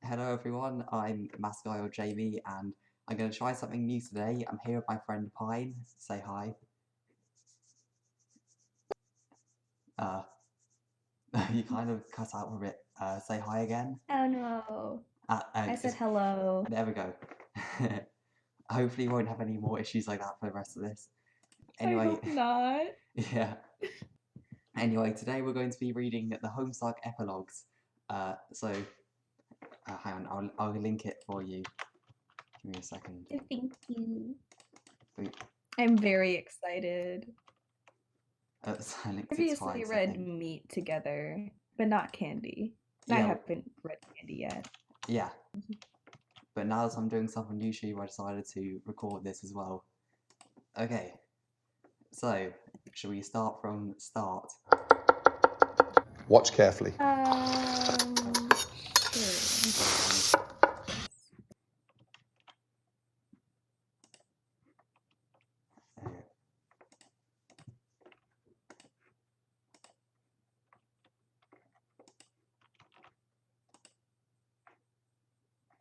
Hello everyone, I'm Mascot Jamie and I'm going to try something new today. I'm here with my friend Pine. Say hi. You kind of cut out a bit. Say hi again. Oh no. I said It's, hello. there we go. Hopefully we won't have any more issues like that for the rest of this. I Anyway, hope not. yeah. Anyway, today we're going to be reading the Homestuck Epilogues. Hang on, I'll link it for you. Give me a second. Thank you. Wait, I'm very excited. Silence it Previously twice, I read think. Meat together, but not Candy. I Yeah, haven't read Candy yet. yeah. But now that I'm doing something new to you, I decided to record this as well. Okay, so should we start from start? Watch carefully. Sure.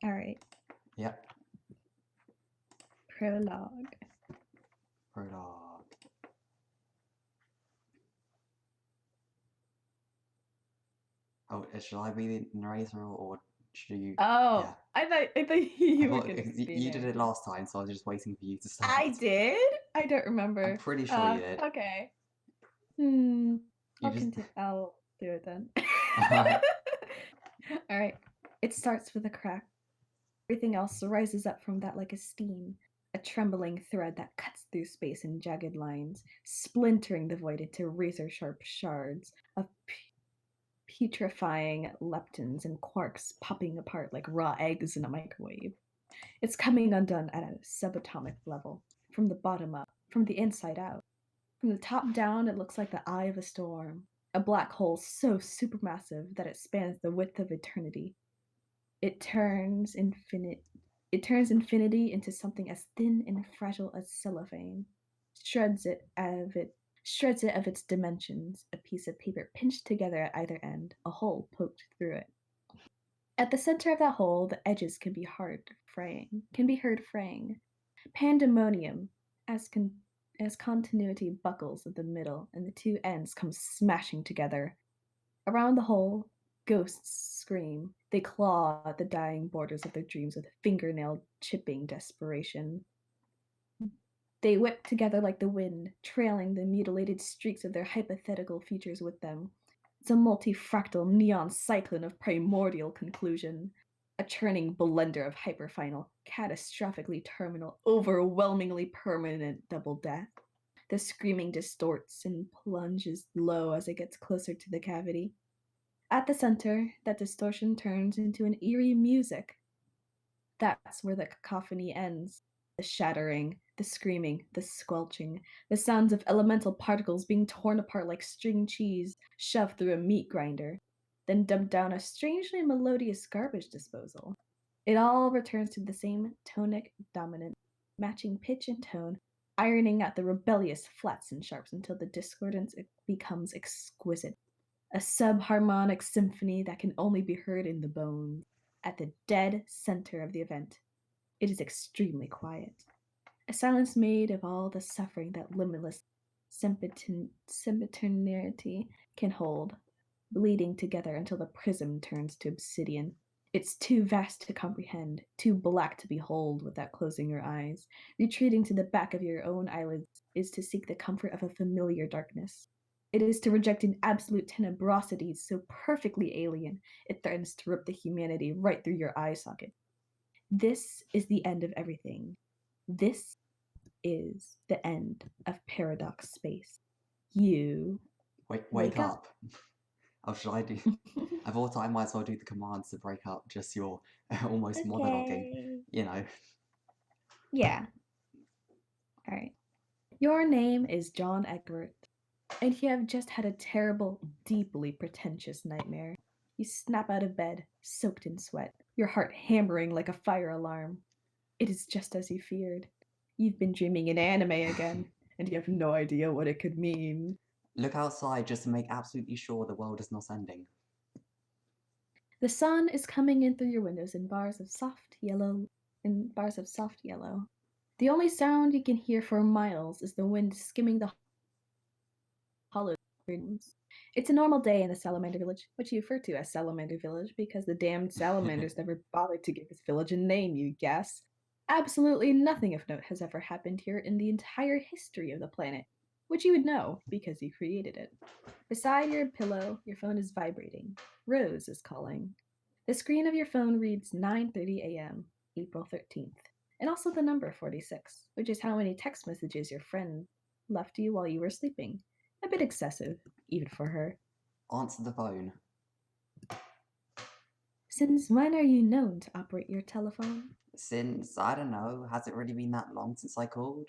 All right. Yep. Prologue. Prologue. Oh, should I be the narrator or should you? Oh, Yeah. I thought you were gonna be You did there. it last time, so I was just waiting for you to start. I did? I don't remember. I'm pretty sure you did. Okay. I'll do it then. Alright. All right. It starts with a crack. Everything else rises up from that like a steam, a trembling thread that cuts through space in jagged lines, splintering the void into razor-sharp shards of putrefying leptons and quarks popping apart like raw eggs in a microwave. It's coming undone at a subatomic level, from the bottom up, from the inside out. From the top down, it looks like the eye of a storm, a black hole so supermassive that it spans the width of eternity. It turns infinity into something as thin and fragile as cellophane, shreds it of its dimensions, a piece of paper pinched together at either end, a hole poked through it. At the center of that hole, the edges can be heard fraying. Pandemonium, as continuity buckles at the middle and the two ends come smashing together. Around the hole, ghosts scream. They claw at the dying borders of their dreams with fingernail chipping desperation. They whip together like the wind, trailing the mutilated streaks of their hypothetical futures with them. It's a multifractal neon cyclone of primordial conclusion. A churning blender of hyperfinal, catastrophically terminal, overwhelmingly permanent double death. The screaming distorts and plunges low as it gets closer to the cavity. At the center, that distortion turns into an eerie music. That's where the cacophony ends. The shattering, the screaming, the squelching, the sounds of elemental particles being torn apart like string cheese shoved through a meat grinder, then dumped down a strangely melodious garbage disposal. It all returns to the same tonic dominant, matching pitch and tone, ironing out the rebellious flats and sharps until the discordance becomes exquisite. A subharmonic symphony that can only be heard in the bones. At the dead center of the event, it is extremely quiet. A silence made of all the suffering that limitless sempiternity can hold, bleeding together until the prism turns to obsidian. It's too vast to comprehend, too black to behold without closing your eyes. Retreating to the back of your own eyelids is to seek the comfort of a familiar darkness. It is to reject an absolute tenebrosity so perfectly alien it threatens to rip the humanity right through your eye socket. This is the end of everything. This is the end of paradox space. You Wake up. Oh, should I do? I thought I might as well do the commands to break up just your almost monologuing, you know. Yeah. All right. Your name is John Egbert, and you have just had a terrible, deeply pretentious nightmare. You snap out of bed, soaked in sweat, your heart hammering like a fire alarm. It is just as you feared. You've been dreaming in anime again, and you have no idea what it could mean. Look outside just to make absolutely sure the world is not ending. The sun is coming in through your windows in bars of soft yellow. The only sound you can hear for miles is the wind skimming the hollows of your rooms. It's a normal day in the Salamander Village, which you refer to as Salamander Village because the damned salamanders never bothered to give this village a name, you guess. Absolutely nothing of note has ever happened here in the entire history of the planet, which you would know because you created it. Beside your pillow, your phone is vibrating. Rose is calling. The screen of your phone reads 9:30 a.m., April 13th, and also the number 46, which is how many text messages your friend left you while you were sleeping. A bit excessive, even for her. Answer the phone. Since when are you known to operate your telephone? Since, I don't know, has it really been that long since I called?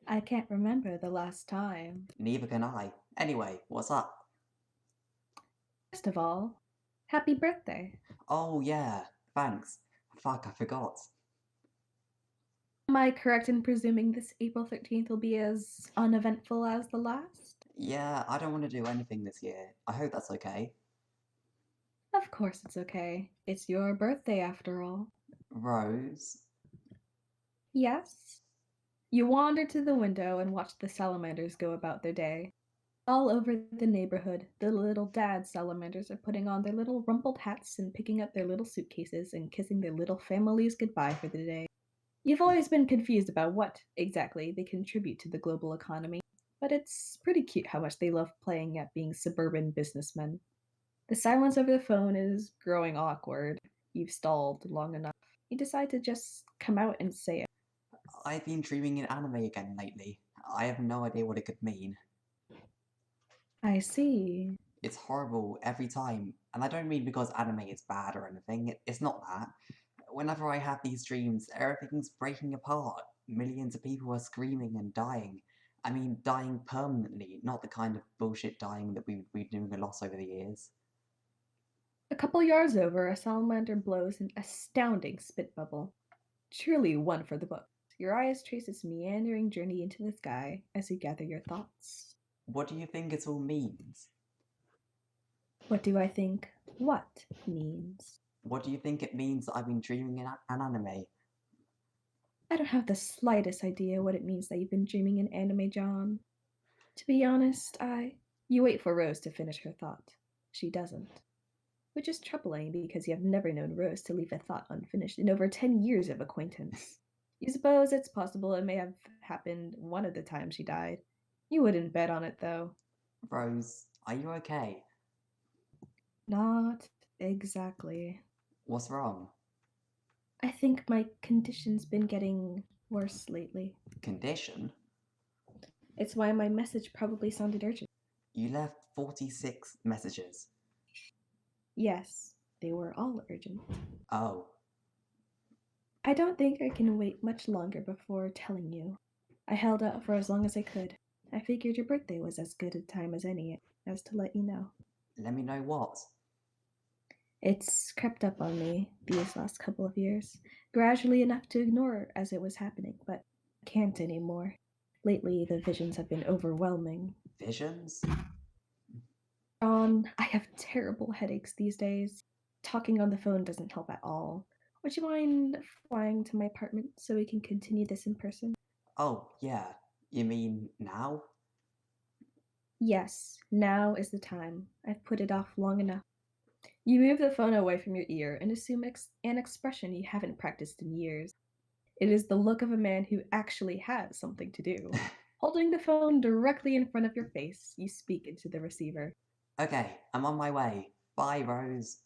I can't remember the last time. Neither can I. Anyway, what's up? First of all, happy birthday. Oh, yeah, thanks. Fuck, I forgot. Am I correct in presuming this April 13th will be as uneventful as the last? Yeah, I don't want to do anything this year. I hope that's okay. Of course it's okay. It's your birthday after all. Rose? Yes? You wander to the window and watch the salamanders go about their day. All over the neighborhood, the little dad salamanders are putting on their little rumpled hats and picking up their little suitcases and kissing their little families goodbye for the day. You've always been confused about what, exactly, they contribute to the global economy, but it's pretty cute how much they love playing at being suburban businessmen. The silence over the phone is growing awkward. You've stalled long enough. You decide to just come out and say it. I've been dreaming in anime again lately. I have no idea what it could mean. I see. It's horrible every time, and I don't mean because anime is bad or anything, it's not that. Whenever I have these dreams, everything's breaking apart. Millions of people are screaming and dying. I mean, dying permanently, not the kind of bullshit dying that we've been doing a lot over the years. A couple yards over, a salamander blows an astounding spit bubble. Truly one for the books. Your eyes trace its meandering journey into the sky as you gather your thoughts. What do you think it all means? What do I think what means? What do you think it means that I've been dreaming in an anime? I don't have the slightest idea what it means that you've been dreaming in anime, John. To be honest, You wait for Rose to finish her thought. She doesn't. Which is troubling because you have never known Rose to leave a thought unfinished in over 10 years of acquaintance. You suppose it's possible it may have happened one of the times she died. You wouldn't bet on it, though. Rose, are you okay? Not exactly. What's wrong? I think my condition's been getting worse lately. Condition? It's why my message probably sounded urgent. You left 46 messages. Yes, they were all urgent. Oh. I don't think I can wait much longer before telling you. I held out for as long as I could. I figured your birthday was as good a time as any as to let you know. Let me know what? It's crept up on me these last couple of years, gradually enough to ignore as it was happening, but I can't anymore. Lately, the visions have been overwhelming. Visions? I have terrible headaches these days. Talking on the phone doesn't help at all. Would you mind flying to my apartment so we can continue this in person? Oh, yeah. You mean now? Yes, now is the time. I've put it off long enough. You move the phone away from your ear and assume an expression you haven't practiced in years. It is the look of a man who actually has something to do. Holding the phone directly in front of your face, you speak into the receiver. Okay, I'm on my way. Bye, Rose.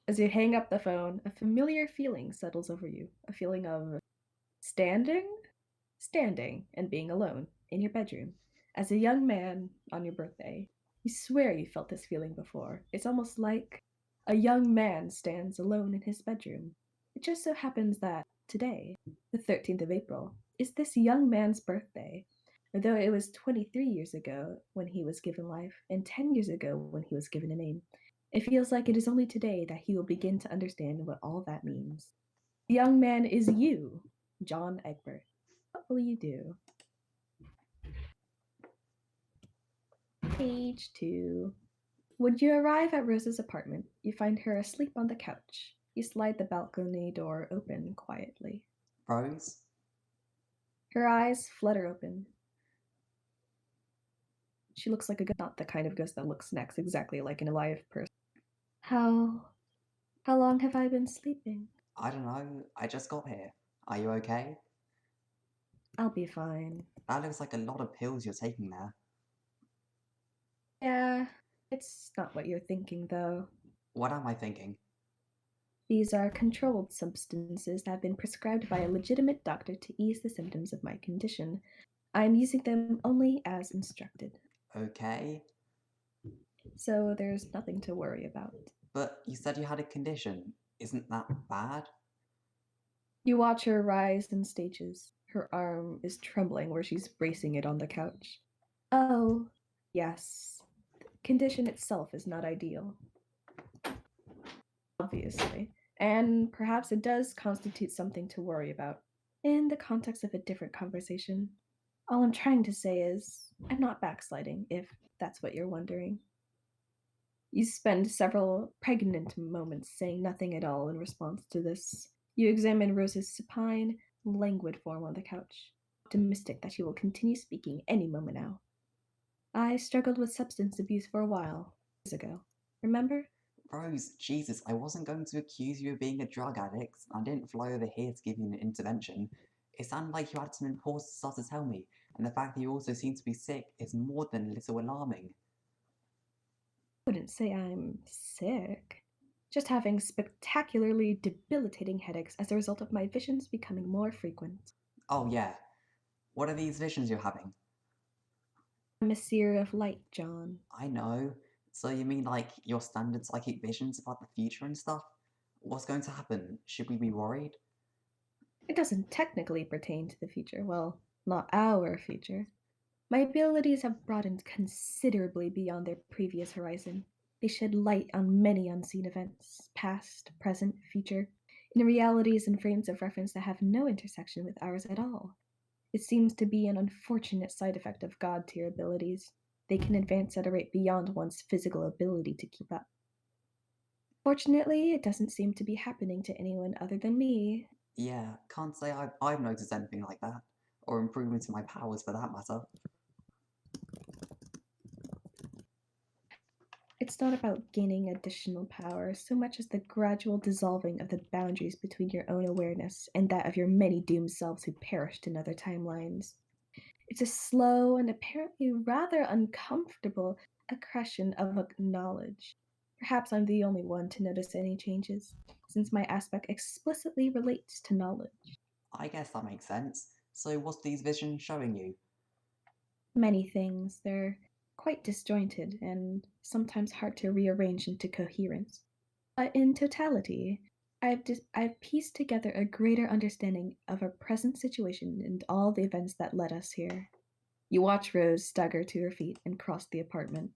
As you hang up the phone, a familiar feeling settles over you. A feeling of standing, and being alone in your bedroom. As a young man on your birthday, you swear you felt this feeling before. It's almost like a young man stands alone in his bedroom. It just so happens that today, the 13th of April, is this young man's birthday. Though it was 23 years ago when he was given life, and 10 years ago when he was given a name, it feels like it is only today that he will begin to understand what all that means. The young man is you, John Egbert. What will you do? Page 2. When you arrive at Rose's apartment, you find her asleep on the couch. You slide the balcony door open quietly. Rose? Her eyes flutter open. She looks like a ghost, not the kind of ghost that looks next exactly like an alive person. How long have I been sleeping? I don't know. I just got here. Are you okay? I'll be fine. That looks like a lot of pills you're taking there. Yeah, it's not what you're thinking, though. What am I thinking? These are controlled substances that have been prescribed by a legitimate doctor to ease the symptoms of my condition. I'm using them only as instructed. Okay. So there's nothing to worry about. But you said you had a condition. Isn't that bad? You watch her rise in stages. Her arm is trembling where she's bracing it on the couch. Oh, yes. The condition itself is not ideal. Obviously. And perhaps it does constitute something to worry about. In the context of a different conversation, all I'm trying to say is I'm not backsliding, if that's what you're wondering. You spend several pregnant moments saying nothing at all in response to this. You examine Rose's supine, languid form on the couch, optimistic that she will continue speaking any moment now. I struggled with substance abuse for a while, years ago. Remember? Rose, Jesus, I wasn't going to accuse you of being a drug addict. I didn't fly over here to give you an intervention. It sounded like you had some important stuff to tell me, and the fact that you also seem to be sick is more than a little alarming. I wouldn't say I'm sick. Just having spectacularly debilitating headaches as a result of my visions becoming more frequent. Oh, yeah. What are these visions you're having? I'm a seer of light, John. I know. So you mean like your standard psychic visions about the future and stuff? What's going to happen? Should we be worried? It doesn't technically pertain to the future. Well, not our future. My abilities have broadened considerably beyond their previous horizon. They shed light on many unseen events, past, present, future, in realities and frames of reference that have no intersection with ours at all. It seems to be an unfortunate side effect of God tier abilities. They can advance at a rate beyond one's physical ability to keep up. Fortunately, it doesn't seem to be happening to anyone other than me. Yeah, can't say I've noticed anything like that. Or improvements in my powers for that matter. It's not about gaining additional power so much as the gradual dissolving of the boundaries between your own awareness and that of your many doomed selves who perished in other timelines. It's a slow and apparently rather uncomfortable accretion of knowledge. Perhaps I'm the only one to notice any changes, since my aspect explicitly relates to knowledge. I guess that makes sense. So what's these visions showing you? Many things, they're quite disjointed and sometimes hard to rearrange into coherence. But in totality, I've pieced together a greater understanding of our present situation and all the events that led us here. You watch Rose stagger to her feet and cross the apartment.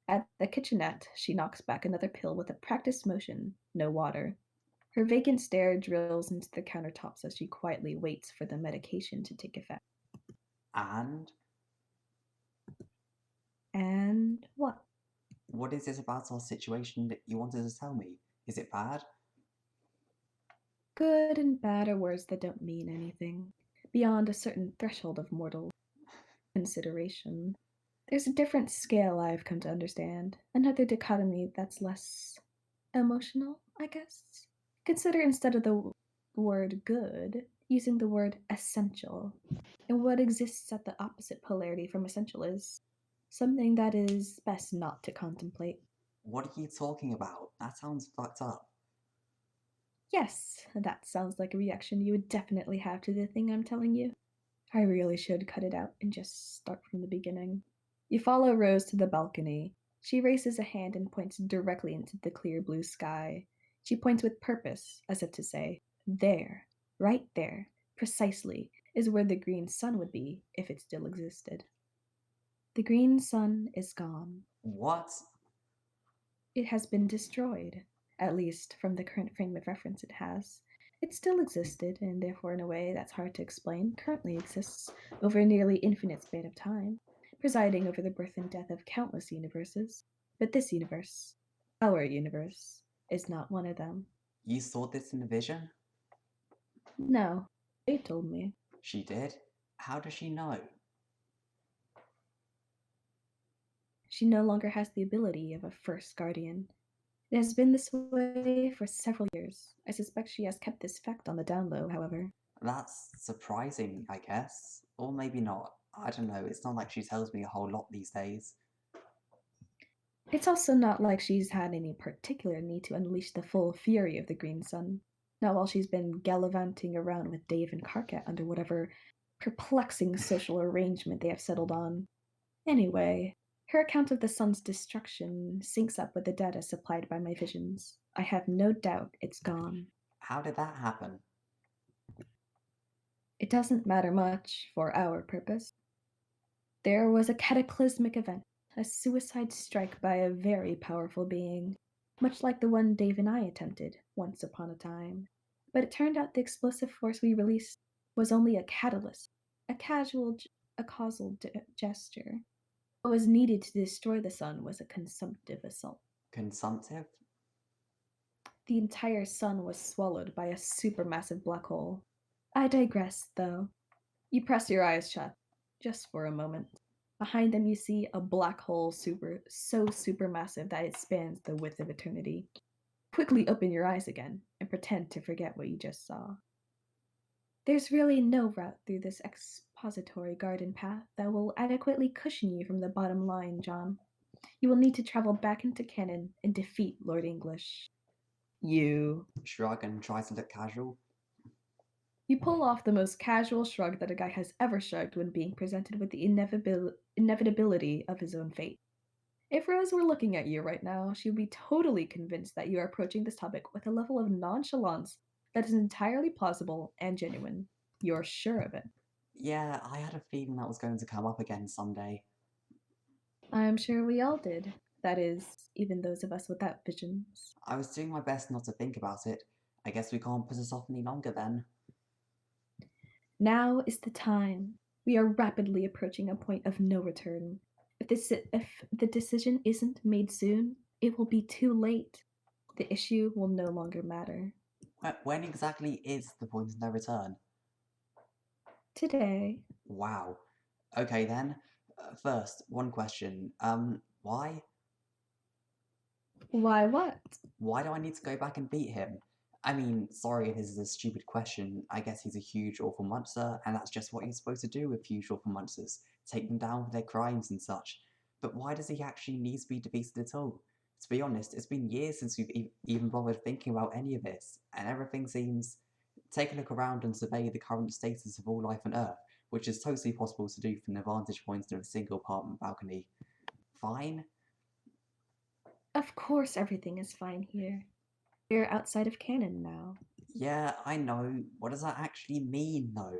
At the kitchenette, she knocks back another pill with a practiced motion, no water. Her vacant stare drills into the countertops as she quietly waits for the medication to take effect. And And what? what is this about our situation that you wanted to tell me? Is it bad? Good and bad are words that don't mean anything, beyond a certain threshold of mortal consideration. There's a different scale I've come to understand, another dichotomy that's less emotional, I guess. Consider instead of the word good, using the word essential. And what exists at the opposite polarity from essential is something that is best not to contemplate. What are you talking about? That sounds fucked up. Yes, that sounds like a reaction you would definitely have to the thing I'm telling you. I really should cut it out and just start from the beginning. You follow Rose to the balcony. She raises a hand and points directly into the clear blue sky. She points with purpose, as if to say, there, right there, precisely, is where the green sun would be if it still existed. The green sun is gone. What? It has been destroyed, at least from the current frame of reference it has. It still existed, and therefore, in a way that's hard to explain, currently exists over a nearly infinite span of time, presiding over the birth and death of countless universes. But this universe, our universe, is not one of them. You saw this in a vision? No, they told me. She did? How does she know? She no longer has the ability of a first guardian. It has been this way for several years. I suspect she has kept this fact on the down low, however. That's surprising, I guess. Or maybe not. I don't know, it's not like she tells me a whole lot these days. It's also not like she's had any particular need to unleash the full fury of the Green Sun. Not while she's been gallivanting around with Dave and Karkat under whatever perplexing social arrangement they have settled on. Anyway, her account of the sun's destruction syncs up with the data supplied by my visions. I have no doubt it's gone. How did that happen? It doesn't matter much for our purpose. There was a cataclysmic event, a suicide strike by a very powerful being, much like the one Dave and I attempted once upon a time. But it turned out the explosive force we released was only a catalyst, a causal gesture. What was needed to destroy the sun was a consumptive assault. Consumptive? The entire sun was swallowed by a supermassive black hole. I digress, though. You press your eyes shut, just for a moment. Behind them you see a black hole so supermassive that it spans the width of eternity. Quickly open your eyes again and pretend to forget what you just saw. There's really no route through this expository garden path that will adequately cushion you from the bottom line, John. You will need to travel back into canon and defeat Lord English. You Shrug and try to look casual. You pull off the most casual shrug that a guy has ever shrugged when being presented with the inevitability of his own fate. If Rose were looking at you right now, she would be totally convinced that you are approaching this topic with a level of nonchalance that is entirely plausible and genuine. You're sure of it. Yeah, I had a feeling that was going to come up again someday. I'm sure we all did. That is, even those of us without visions. I was doing my best not to think about it. I guess we can't put us off any longer then. Now is the time. We are rapidly approaching a point of no return. If the decision isn't made soon, it will be too late. The issue will no longer matter. When exactly is the point of no return? Today, Wow. Okay then. First, one question. Why? why what? Why do I need to go back and beat him? I mean, sorry if this is a stupid question. I guess he's a huge, awful monster, and that's just what you're supposed to do with huge, awful monsters. Take them down for their crimes and such. But why does he actually need to be defeated at all? To be honest, it's been years since we've even bothered thinking about any of this, and everything seems... Take a look around and survey the current status of all life on Earth, which is totally possible to do from the vantage point of a single apartment balcony. Fine? Of course, everything is fine here. We're outside of canon now. Yeah, I know. What does that actually mean, though?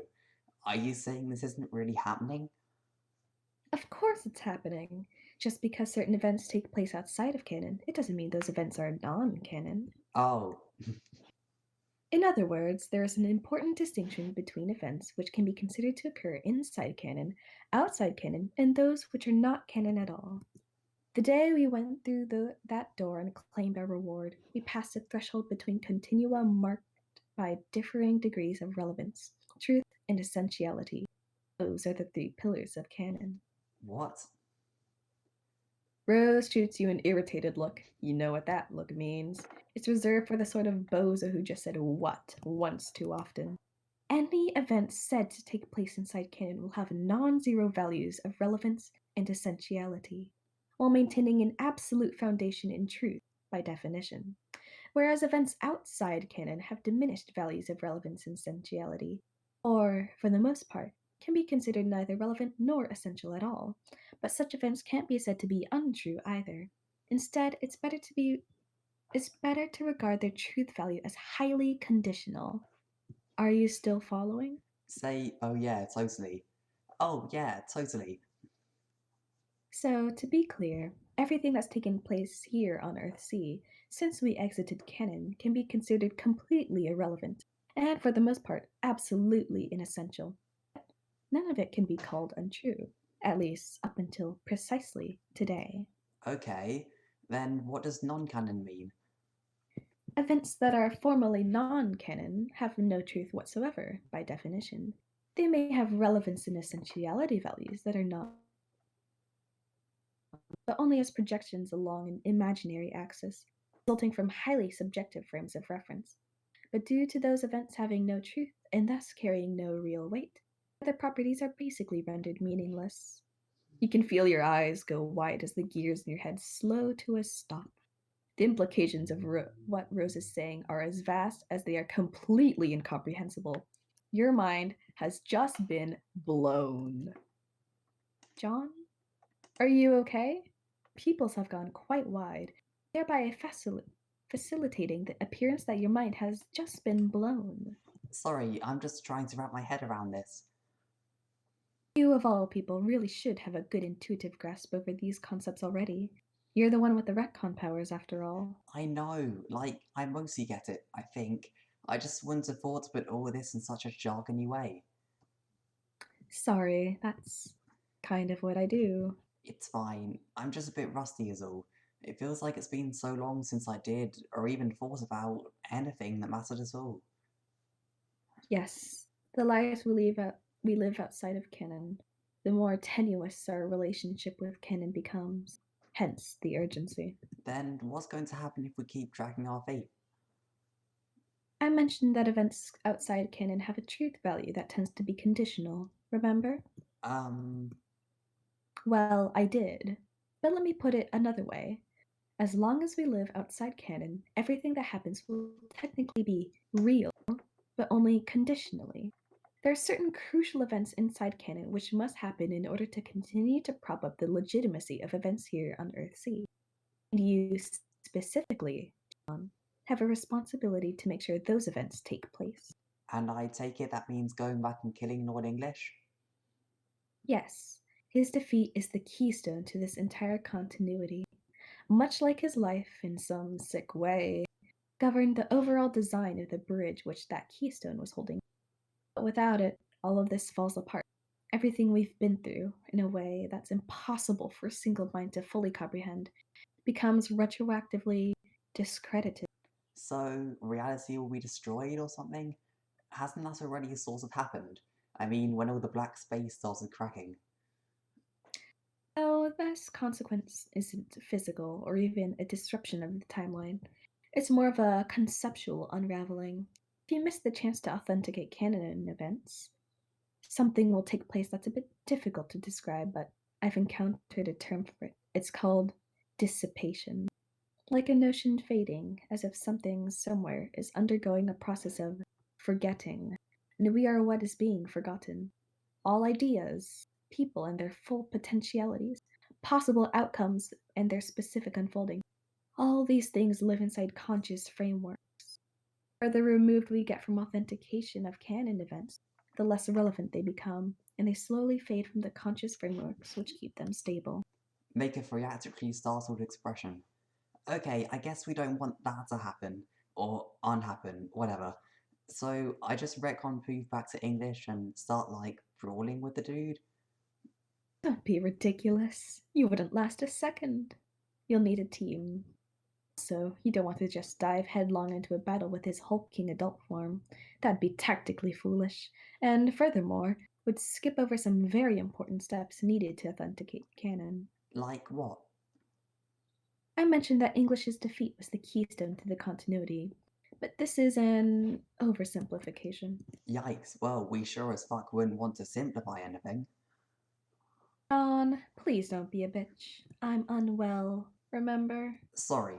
Are you saying this isn't really happening? Of course, it's happening. Just because certain events take place outside of canon, it doesn't mean those events are non canon. Oh, In other words, there is an important distinction between events which can be considered to occur inside canon, outside canon, and those which are not canon at all. The day we went through that door and claimed our reward, we passed a threshold between continua marked by differing degrees of relevance, truth, and essentiality. Those are the three pillars of canon. what? Rose shoots you an irritated look. You know what that look means. It's reserved for the sort of bozo who just said what once too often. Any event said to take place inside canon will have non-zero values of relevance and essentiality, while maintaining an absolute foundation in truth by definition, whereas events outside canon have diminished values of relevance and essentiality, or, for the most part, can be considered neither relevant nor essential at all. But such events can't be said to be untrue either. Instead, it's better to regard their truth value as highly conditional. Are you still following? Say, oh yeah, totally. Oh yeah, totally. So, to be clear, everything that's taken place here on Earthsea since we exited canon can be considered completely irrelevant, and for the most part, absolutely inessential. None of it can be called untrue, at least up until precisely today. Okay, Then what does non-canon mean? Events that are formally non-canon have no truth whatsoever, by definition. They may have relevance and essentiality values that are not, but only as projections along an imaginary axis, resulting from highly subjective frames of reference. But due to those events having no truth and thus carrying no real weight, their properties are basically rendered meaningless. You can feel your eyes go wide as the gears in your head slow to a stop. The implications of what Rose is saying are as vast as they are completely incomprehensible. Your mind has just been blown. John, are you okay? Pupils have gone quite wide, thereby facilitating the appearance that your mind has just been blown. Sorry, I'm just trying to wrap my head around this. You, of all people, really should have a good intuitive grasp over these concepts already. You're the one with the retcon powers, after all. I know, like, I mostly get it, I think. I just wouldn't have thought to put all of this in such a jargony way. Sorry, that's kind of what I do. It's fine, I'm just a bit rusty is all. It feels like it's been so long since I did, or even thought about, anything that mattered at all. Yes, the lives we live outside of canon, the more tenuous our relationship with canon becomes. Hence the urgency. Then what's going to happen if we keep dragging our feet? I mentioned that events outside canon have a truth value that tends to be conditional, remember? Well, I did. But let me put it another way. As long as we live outside canon, everything that happens will technically be real, but only conditionally. There are certain crucial events inside canon which must happen in order to continue to prop up the legitimacy of events here on Earthsea. And you specifically, John, have a responsibility to make sure those events take place. And I take it that means going back and killing Lord English? Yes, his defeat is the keystone to this entire continuity. Much like his life, in some sick way, governed the overall design of the bridge which that keystone was holding. But without it, all of this falls apart. Everything we've been through, in a way that's impossible for a single mind to fully comprehend, becomes retroactively discredited. So, reality will be destroyed or something? Hasn't that already sort of happened? I mean, when all the black space started cracking. Oh, this consequence isn't physical or even a disruption of the timeline. It's more of a conceptual unraveling. If you miss the chance to authenticate canon events, something will take place that's a bit difficult to describe, but I've encountered a term for it. It's called dissipation. Like a notion fading, as if something somewhere is undergoing a process of forgetting, and we are what is being forgotten. All ideas, people and their full potentialities, possible outcomes and their specific unfolding. All these things live inside conscious frameworks. The further removed we get from authentication of canon events, the less relevant they become, and they slowly fade from the conscious frameworks which keep them stable. Make a theatrically startled expression. Okay, I guess we don't want that to happen. Or unhappen, whatever. So I just retcon Poof back to English and start, like, brawling with the dude? Don't be ridiculous. You wouldn't last a second. You'll need a team. Also, you don't want to just dive headlong into a battle with his hulking adult form. That'd be tactically foolish, and furthermore, would skip over some very important steps needed to authenticate canon. Like what? I mentioned that English's defeat was the keystone to the continuity, but this is an oversimplification. Yikes, well, we sure as fuck wouldn't want to simplify anything. John, please don't be a bitch. I'm unwell, remember? Sorry.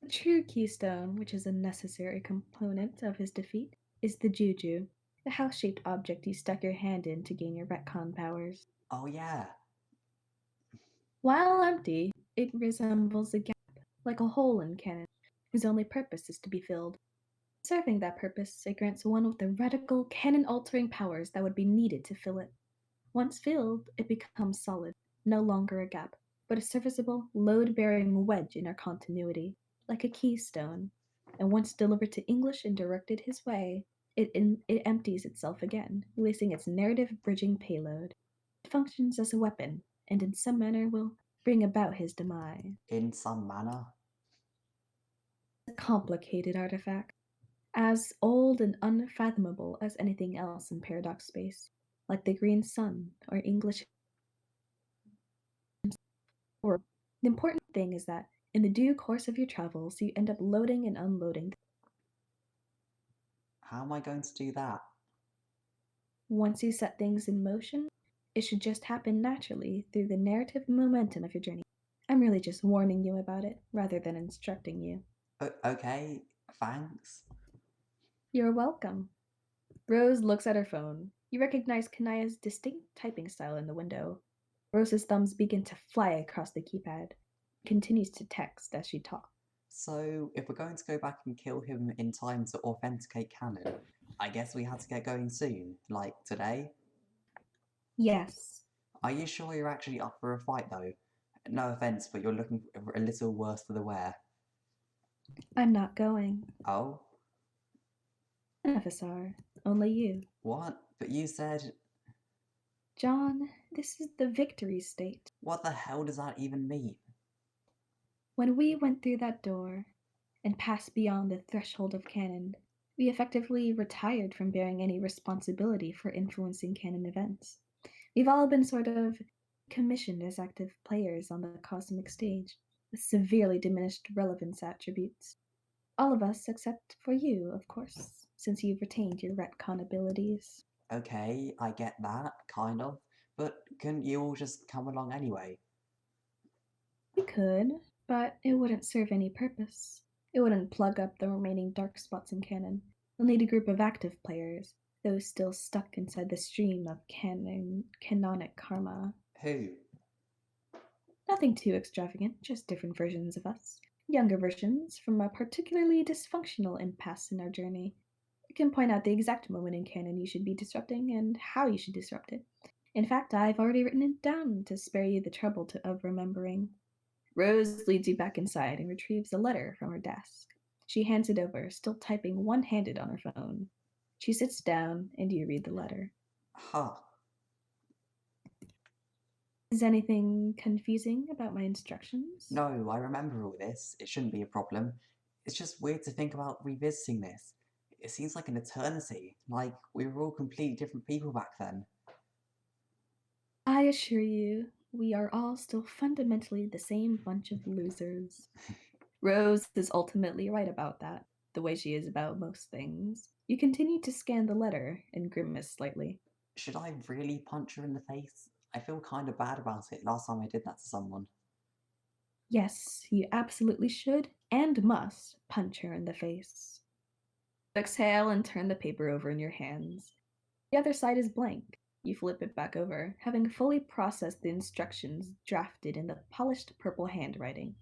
The true keystone, which is a necessary component of his defeat, is the juju, the house-shaped object you stuck your hand in to gain your retcon powers. Oh yeah. While empty, it resembles a gap, like a hole in canon, whose only purpose is to be filled. Serving that purpose, it grants one with the radical, canon-altering powers that would be needed to fill it. Once filled, it becomes solid, no longer a gap, but a serviceable, load-bearing wedge in our continuity, like a keystone. And once delivered to English and directed his way, it empties itself again, releasing its narrative bridging payload. It functions as a weapon, and in some manner will bring about his demise. In some manner? A complicated artifact, as old and unfathomable as anything else in paradox space, like the green sun or English. Or the important thing is that in the due course of your travels, you end up loading and unloading. How am I going to do that? Once you set things in motion, it should just happen naturally through the narrative momentum of your journey. I'm really just warning you about it rather than instructing you. Okay, thanks. You're welcome. Rose looks at her phone. You recognize Kanaya's distinct typing style in the window. Rose's thumbs begin to fly across the keypad. Continues to text as she talks. So, if we're going to go back and kill him in time to authenticate canon, I guess we had to get going soon, like today? Yes. Are you sure you're actually up for a fight, though? No offense, but you're looking a little worse for the wear. I'm not going. Oh? None of us are. Only you. What? But you said... John, this is the victory state. What the hell does that even mean? When we went through that door and passed beyond the threshold of canon, we effectively retired from bearing any responsibility for influencing canon events. We've all been sort of commissioned as active players on the cosmic stage, with severely diminished relevance attributes. All of us except for you, of course, since you've retained your retcon abilities. Okay, I get that, kind of. But couldn't you all just come along anyway? We could, but it wouldn't serve any purpose. It wouldn't plug up the remaining dark spots in canon. We'll need a group of active players, those still stuck inside the stream of canonic karma. Who? Nothing too extravagant, just different versions of us. Younger versions from a particularly dysfunctional impasse in our journey. We can point out the exact moment in canon you should be disrupting and how you should disrupt it. In fact, I've already written it down to spare you the trouble of remembering. Rose leads you back inside and retrieves a letter from her desk. She hands it over, still typing one-handed on her phone. She sits down and you read the letter. Huh. Is anything confusing about my instructions? No, I remember all this. It shouldn't be a problem. It's just weird to think about revisiting this. It seems like an eternity. Like, we were all completely different people back then. I assure you, we are all still fundamentally the same bunch of losers. Rose is ultimately right about that, the way she is about most things. You continue to scan the letter and grimace slightly. Should I really punch her in the face? I feel kind of bad about it last time I did that to someone. Yes, you absolutely should and must punch her in the face. Exhale and turn the paper over in your hands. The other side is blank. You flip it back over, having fully processed the instructions drafted in the polished purple handwriting.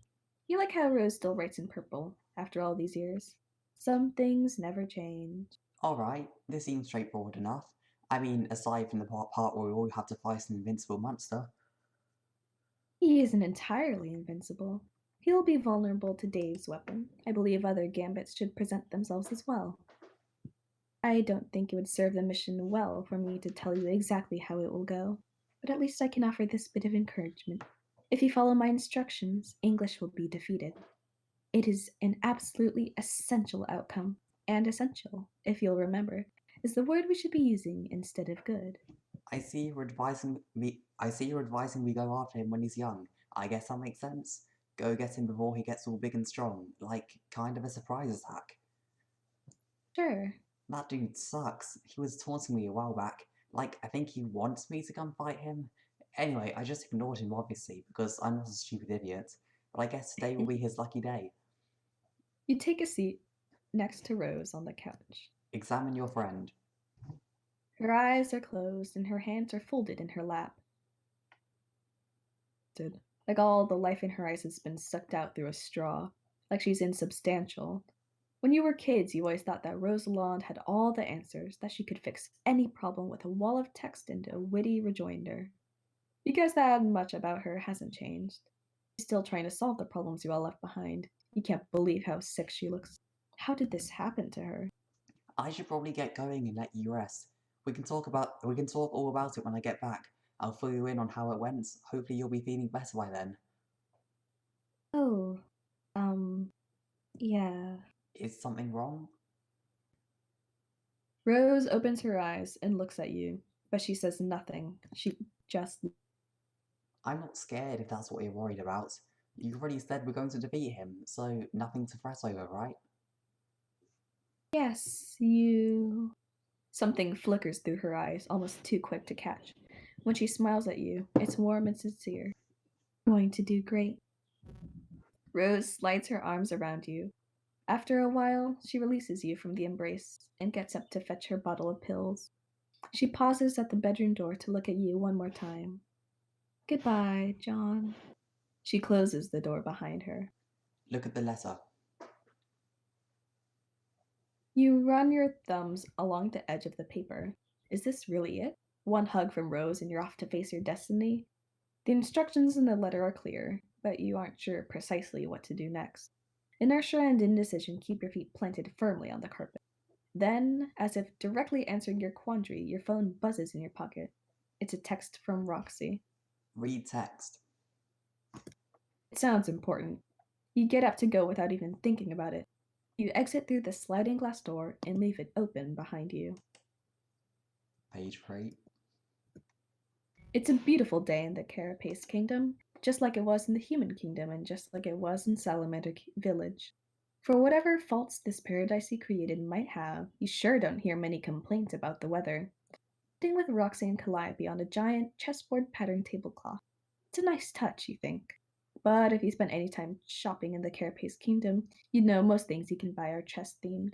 You like how Rose still writes in purple after all these years. Some things never change. Alright, this seems straightforward enough. I mean, aside from the part where we all have to fight an invincible monster. He isn't entirely invincible. He'll be vulnerable to Dave's weapon. I believe other gambits should present themselves as well. I don't think it would serve the mission well for me to tell you exactly how it will go, but at least I can offer this bit of encouragement. If you follow my instructions, English will be defeated. It is an absolutely essential outcome, and essential, if you'll remember, is the word we should be using instead of good. I see you're advising we go after him when he's young. I guess that makes sense. Go get him before he gets all big and strong, like kind of a surprise attack. Sure. That dude sucks. He was taunting me a while back. Like, I think he wants me to come fight him. Anyway, I just ignored him, obviously, because I'm not a stupid idiot. But I guess today will be his lucky day. You take a seat next to Rose on the couch. Examine your friend. Her eyes are closed and her hands are folded in her lap. Like all the life in her eyes has been sucked out through a straw, like she's insubstantial. When you were kids, you always thought that Rosalind had all the answers, that she could fix any problem with a wall of text and a witty rejoinder. You guess that much about her hasn't changed. She's still trying to solve the problems you all left behind. You can't believe how sick she looks. How did this happen to her? I should probably get going and let you rest. We can talk all about it when I get back. I'll fill you in on how it went. Hopefully you'll be feeling better by then. Oh, yeah. Is something wrong? Rose opens her eyes and looks at you, but she says nothing. She just. I'm not scared if that's what you're worried about. You already said we're going to defeat him, so nothing to fret over, right? Yes, you. Something flickers through her eyes, almost too quick to catch. When she smiles at you, it's warm and sincere. Going to do great. Rose slides her arms around you. After a while, she releases you from the embrace and gets up to fetch her bottle of pills. She pauses at the bedroom door to look at you one more time. Goodbye, John. She closes the door behind her. Look at the letter. You run your thumbs along the edge of the paper. Is this really it? One hug from Rose and you're off to face your destiny? The instructions in the letter are clear, but you aren't sure precisely what to do next. Inertia and indecision keep your feet planted firmly on the carpet. Then, as if directly answering your quandary, your phone buzzes in your pocket. It's a text from Roxy. Read text. It sounds important. You get up to go without even thinking about it. You exit through the sliding glass door and leave it open behind you. Page 3. It's a beautiful day in the Carapace Kingdom, just like it was in the Human Kingdom and just like it was in Salamander Village. For whatever faults this paradise he created might have, you sure don't hear many complaints about the weather. Sitting with Roxy and Calliope on a giant chessboard patterned tablecloth. It's a nice touch, you think. But if you spent any time shopping in the Carapace Kingdom, you'd know most things you can buy are chess themed.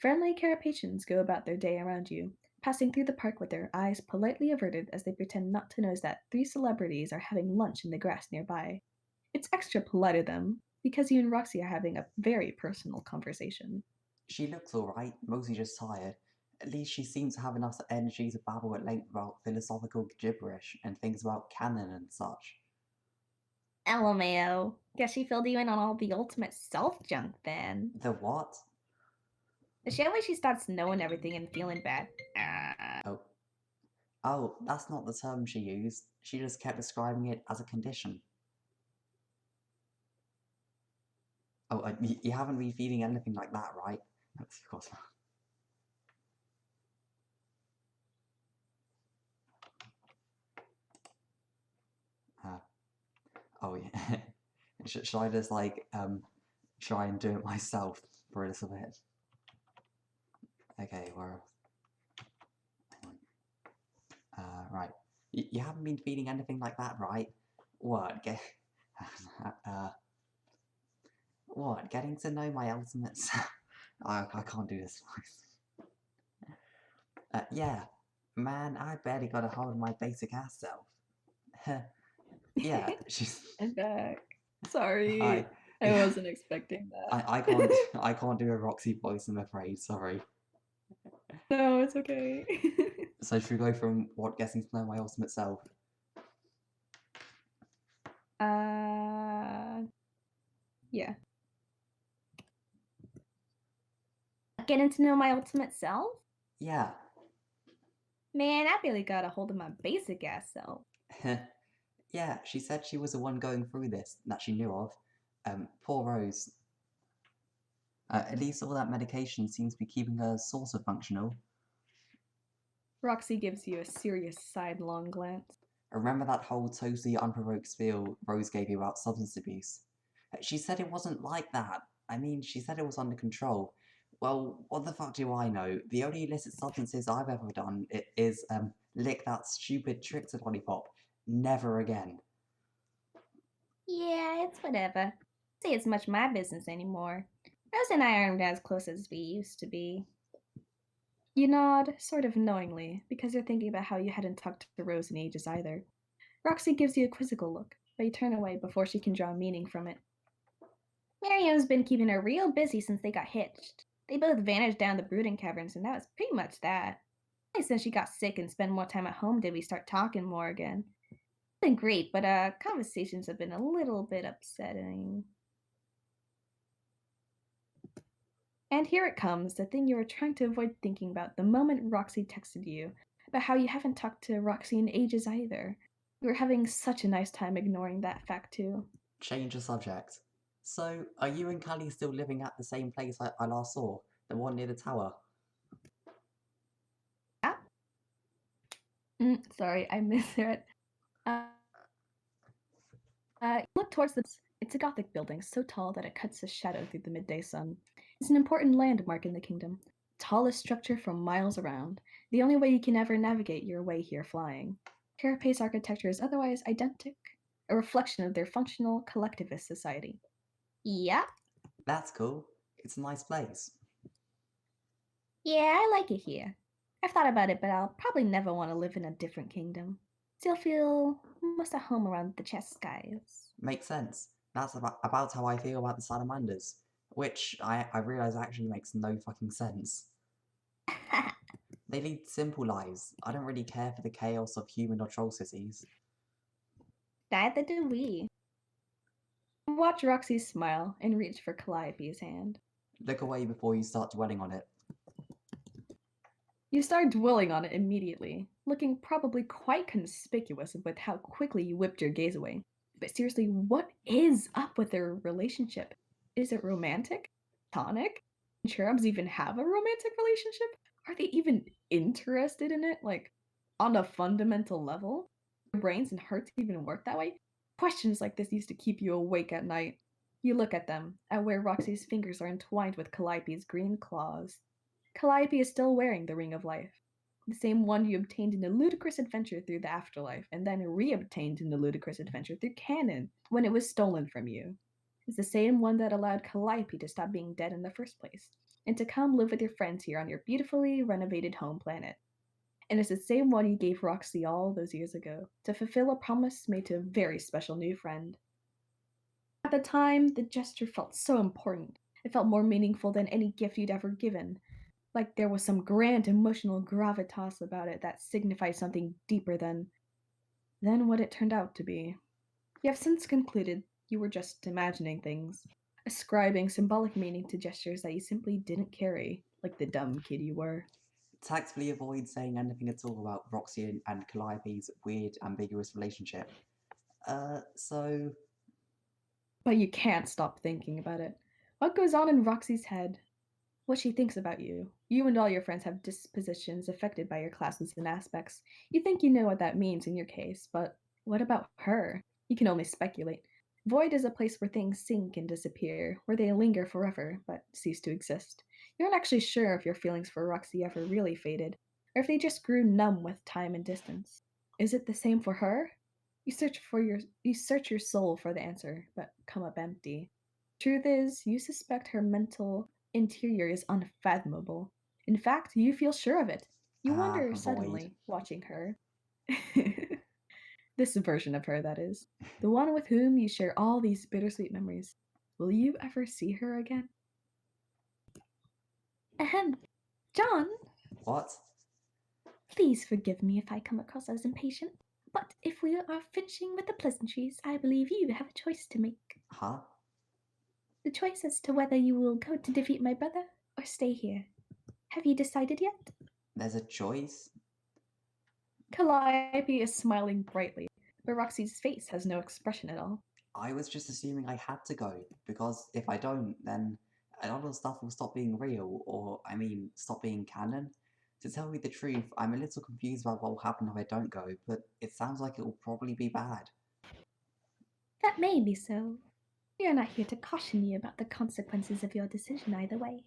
Friendly Carapacians go about their day around you, passing through the park with their eyes politely averted as they pretend not to notice that 3 celebrities are having lunch in the grass nearby. It's extra polite of them, because you and Roxy are having a very personal conversation. She looks alright, mostly just tired. At least she seems to have enough energy to babble at length about philosophical gibberish and things about canon and such. LMAO. Guess she filled you in on all the ultimate self junk then. The what? The shit where she starts knowing everything and feeling bad. Oh, that's not the term she used. She just kept describing it as a condition. Oh, you haven't been feeling anything like that, right? Of course. Oh yeah. Should I just like try and do it myself for a little bit? Okay, where? Right. You haven't been feeling anything like that, right? What? What? Getting to know my ultimate I can't do this voice. Yeah. Man, I barely got a hold of my basic ass self. Yeah, she's... I'm back. Sorry. I wasn't expecting that. I can't do a Roxy voice, I'm afraid, sorry. No, it's okay. So should we go from what getting to know my ultimate self? Yeah. Getting to know my ultimate self? Yeah. Man, I barely got a hold of my basic ass self. Yeah, she said she was the one going through this, that she knew of. Poor Rose. At least all that medication seems to be keeping her sort of functional. Roxy gives you a serious sidelong glance. Remember that whole totally unprovoked spiel Rose gave you about substance abuse? She said it wasn't like that. I mean, she said it was under control. Well, what the fuck do I know? The only illicit substances I've ever done is lick that stupid trickster lollipop. Never again. Yeah, it's whatever. Say it's much my business anymore. Rose and I aren't as close as we used to be. You nod, sort of knowingly, because you're thinking about how you hadn't talked to Rose in ages either. Roxy gives you a quizzical look, but you turn away before she can draw meaning from it. Miriam's been keeping her real busy since they got hitched. They both vanished down the brooding caverns, and that was pretty much that. Only since she got sick and spent more time at home did we start talking more again. It's been great, but conversations have been a little bit upsetting. And here it comes, the thing you were trying to avoid thinking about the moment Roxy texted you, about how you haven't talked to Roxy in ages either. You were having such a nice time ignoring that fact too. Change the subject. So, are you and Callie still living at the same place I last saw? The one near the tower? Yeah. Sorry, I misread. Look towards the. It's a Gothic building so tall that it cuts a shadow through the midday sun. It's an important landmark in the kingdom. Tallest structure for miles around. The only way you can ever navigate your way here flying. Carapace architecture is otherwise identical, a reflection of their functional collectivist society. Yeah? That's cool. It's a nice place. Yeah, I like it here. I've thought about it, but I'll probably never want to live in a different kingdom. Still feel most at home around the chest skies. Makes sense. That's about how I feel about the salamanders. Which I realise actually makes no fucking sense. They lead simple lives. I don't really care for the chaos of human or troll cities. Neither do we. Watch Roxy smile and reach for Calliope's hand. Look away before you start dwelling on it. You start dwelling on it immediately, looking probably quite conspicuous with how quickly you whipped your gaze away. But seriously, what is up with their relationship? Is it romantic? Tonic? Cherubs even have a romantic relationship? Are they even interested in it? Like, on a fundamental level? Their brains and hearts even work that way? Questions like this used to keep you awake at night. You look at them, at where Roxy's fingers are entwined with Calliope's green claws. Calliope is still wearing the Ring of Life, the same one you obtained in a ludicrous adventure through the afterlife, and then re-obtained in a ludicrous adventure through canon when it was stolen from you. It's the same one that allowed Calliope to stop being dead in the first place, and to come live with your friends here on your beautifully renovated home planet. And it's the same one you gave Roxy all those years ago, to fulfill a promise made to a very special new friend. At the time, the gesture felt so important. It felt more meaningful than any gift you'd ever given, like there was some grand emotional gravitas about it that signified something deeper than what it turned out to be. You have since concluded you were just imagining things, ascribing symbolic meaning to gestures that you simply didn't carry, like the dumb kid you were. Tactfully avoid saying anything at all about Roxy and Calliope's weird, ambiguous relationship. So... But you can't stop thinking about it. What goes on in Roxy's head? What she thinks about you. You and all your friends have dispositions affected by your classes and aspects. You think you know what that means in your case, but what about her? You can only speculate. Void is a place where things sink and disappear, where they linger forever, but cease to exist. You're not actually sure if your feelings for Roxy ever really faded, or if they just grew numb with time and distance. Is it the same for her? You search your soul for the answer, but come up empty. Truth is, you suspect her mental interior is unfathomable. In fact, you feel sure of it. You wonder Void. suddenly, watching her. This version of her, that is. The one with whom you share all these bittersweet memories. Will you ever see her again? Ahem. John, What? please forgive me if I come across as impatient. But if we are finishing with the pleasantries, I believe you have a choice to make. Huh? The choice as to whether you will go to defeat my brother or stay here. Have you decided yet? There's a choice? Calliope is smiling brightly, but Roxy's face has no expression at all. I was just assuming I had to go, because if I don't, then a lot of stuff will stop being real, or, stop being canon. To tell you the truth, I'm a little confused about what will happen if I don't go, but it sounds like it will probably be bad. That may be so. We are not here to caution you about the consequences of your decision either way.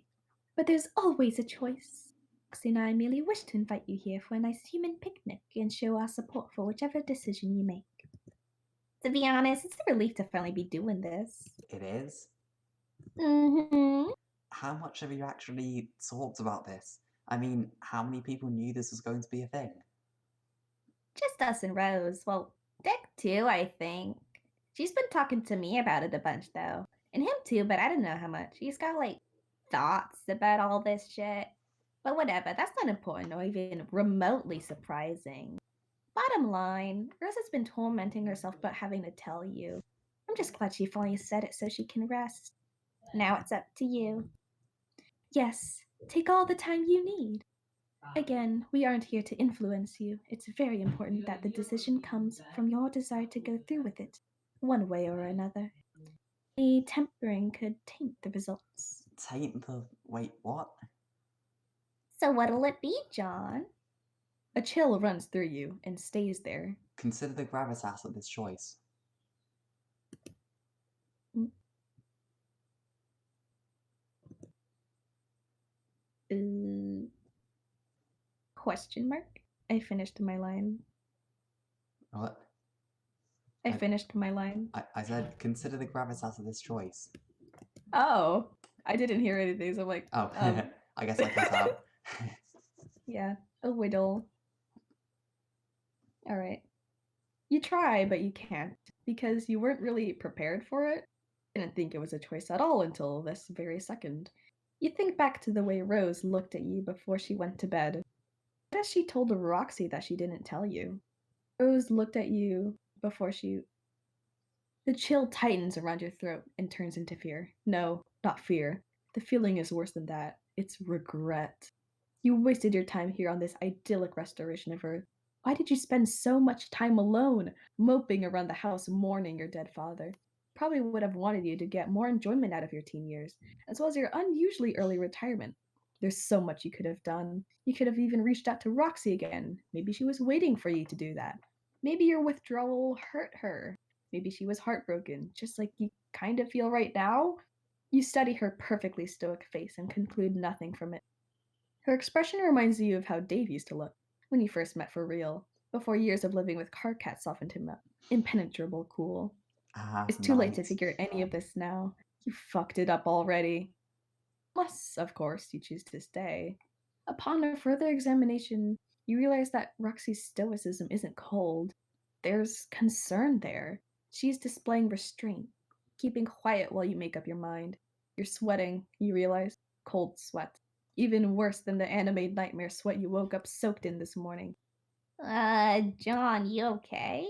But there's always a choice. Roxy and I merely wish to invite you here for a nice human picnic and show our support for whichever decision you make. To be honest, it's a relief to finally be doing this. It is? Mm-hmm. How much have you actually talked about this? I mean, how many people knew this was going to be a thing? Just us and Rose. Well, Dick too, I think. She's been talking to me about it a bunch, though. And him too, but I don't know how much. He's got, thoughts about all this shit. But whatever, that's not important or even remotely surprising. Bottom line, Rose has been tormenting herself about having to tell you. I'm just glad she finally said it so she can rest. Now it's up to you. Yes, take all the time you need. Again, we aren't here to influence you. It's very important that the decision comes from your desire to go through with it, one way or another. A tempering could taint the results. Taint the... Wait, what? So what'll it be, John? A chill runs through you and stays there. Consider the gravitas of this choice. Question mark? I finished my line. What? I finished my line. I said, consider the gravitas of this choice. Oh, I didn't hear anything, so I'm like, Oh, I guess I cut out. Yeah, a whittle. Alright. You try, but you can't, because you weren't really prepared for it. Didn't think it was a choice at all until this very second. You think back to the way Rose looked at you before she went to bed. What if she told Roxy that she didn't tell you? Rose looked at you before she... The chill tightens around your throat and turns into fear. No, not fear. The feeling is worse than that. It's regret. You wasted your time here on this idyllic restoration of Earth. Why did you spend so much time alone, moping around the house mourning your dead father? Probably would have wanted you to get more enjoyment out of your teen years, as well as your unusually early retirement. There's so much you could have done. You could have even reached out to Roxy again. Maybe she was waiting for you to do that. Maybe your withdrawal hurt her. Maybe she was heartbroken, just like you kind of feel right now. You study her perfectly stoic face and conclude nothing from it. Her expression reminds you of how Dave used to look when you first met for real, before years of living with Carcat softened him up. Impenetrable cool. It's too late to Nice. figure any of this now. You fucked it up already. Unless, of course, you choose to stay. Upon a further examination, you realize that Roxy's stoicism isn't cold. There's concern there. She's displaying restraint, keeping quiet while you make up your mind. You're sweating, you realize. Cold sweat. Even worse than the anime nightmare sweat you woke up soaked in this morning. John, you okay?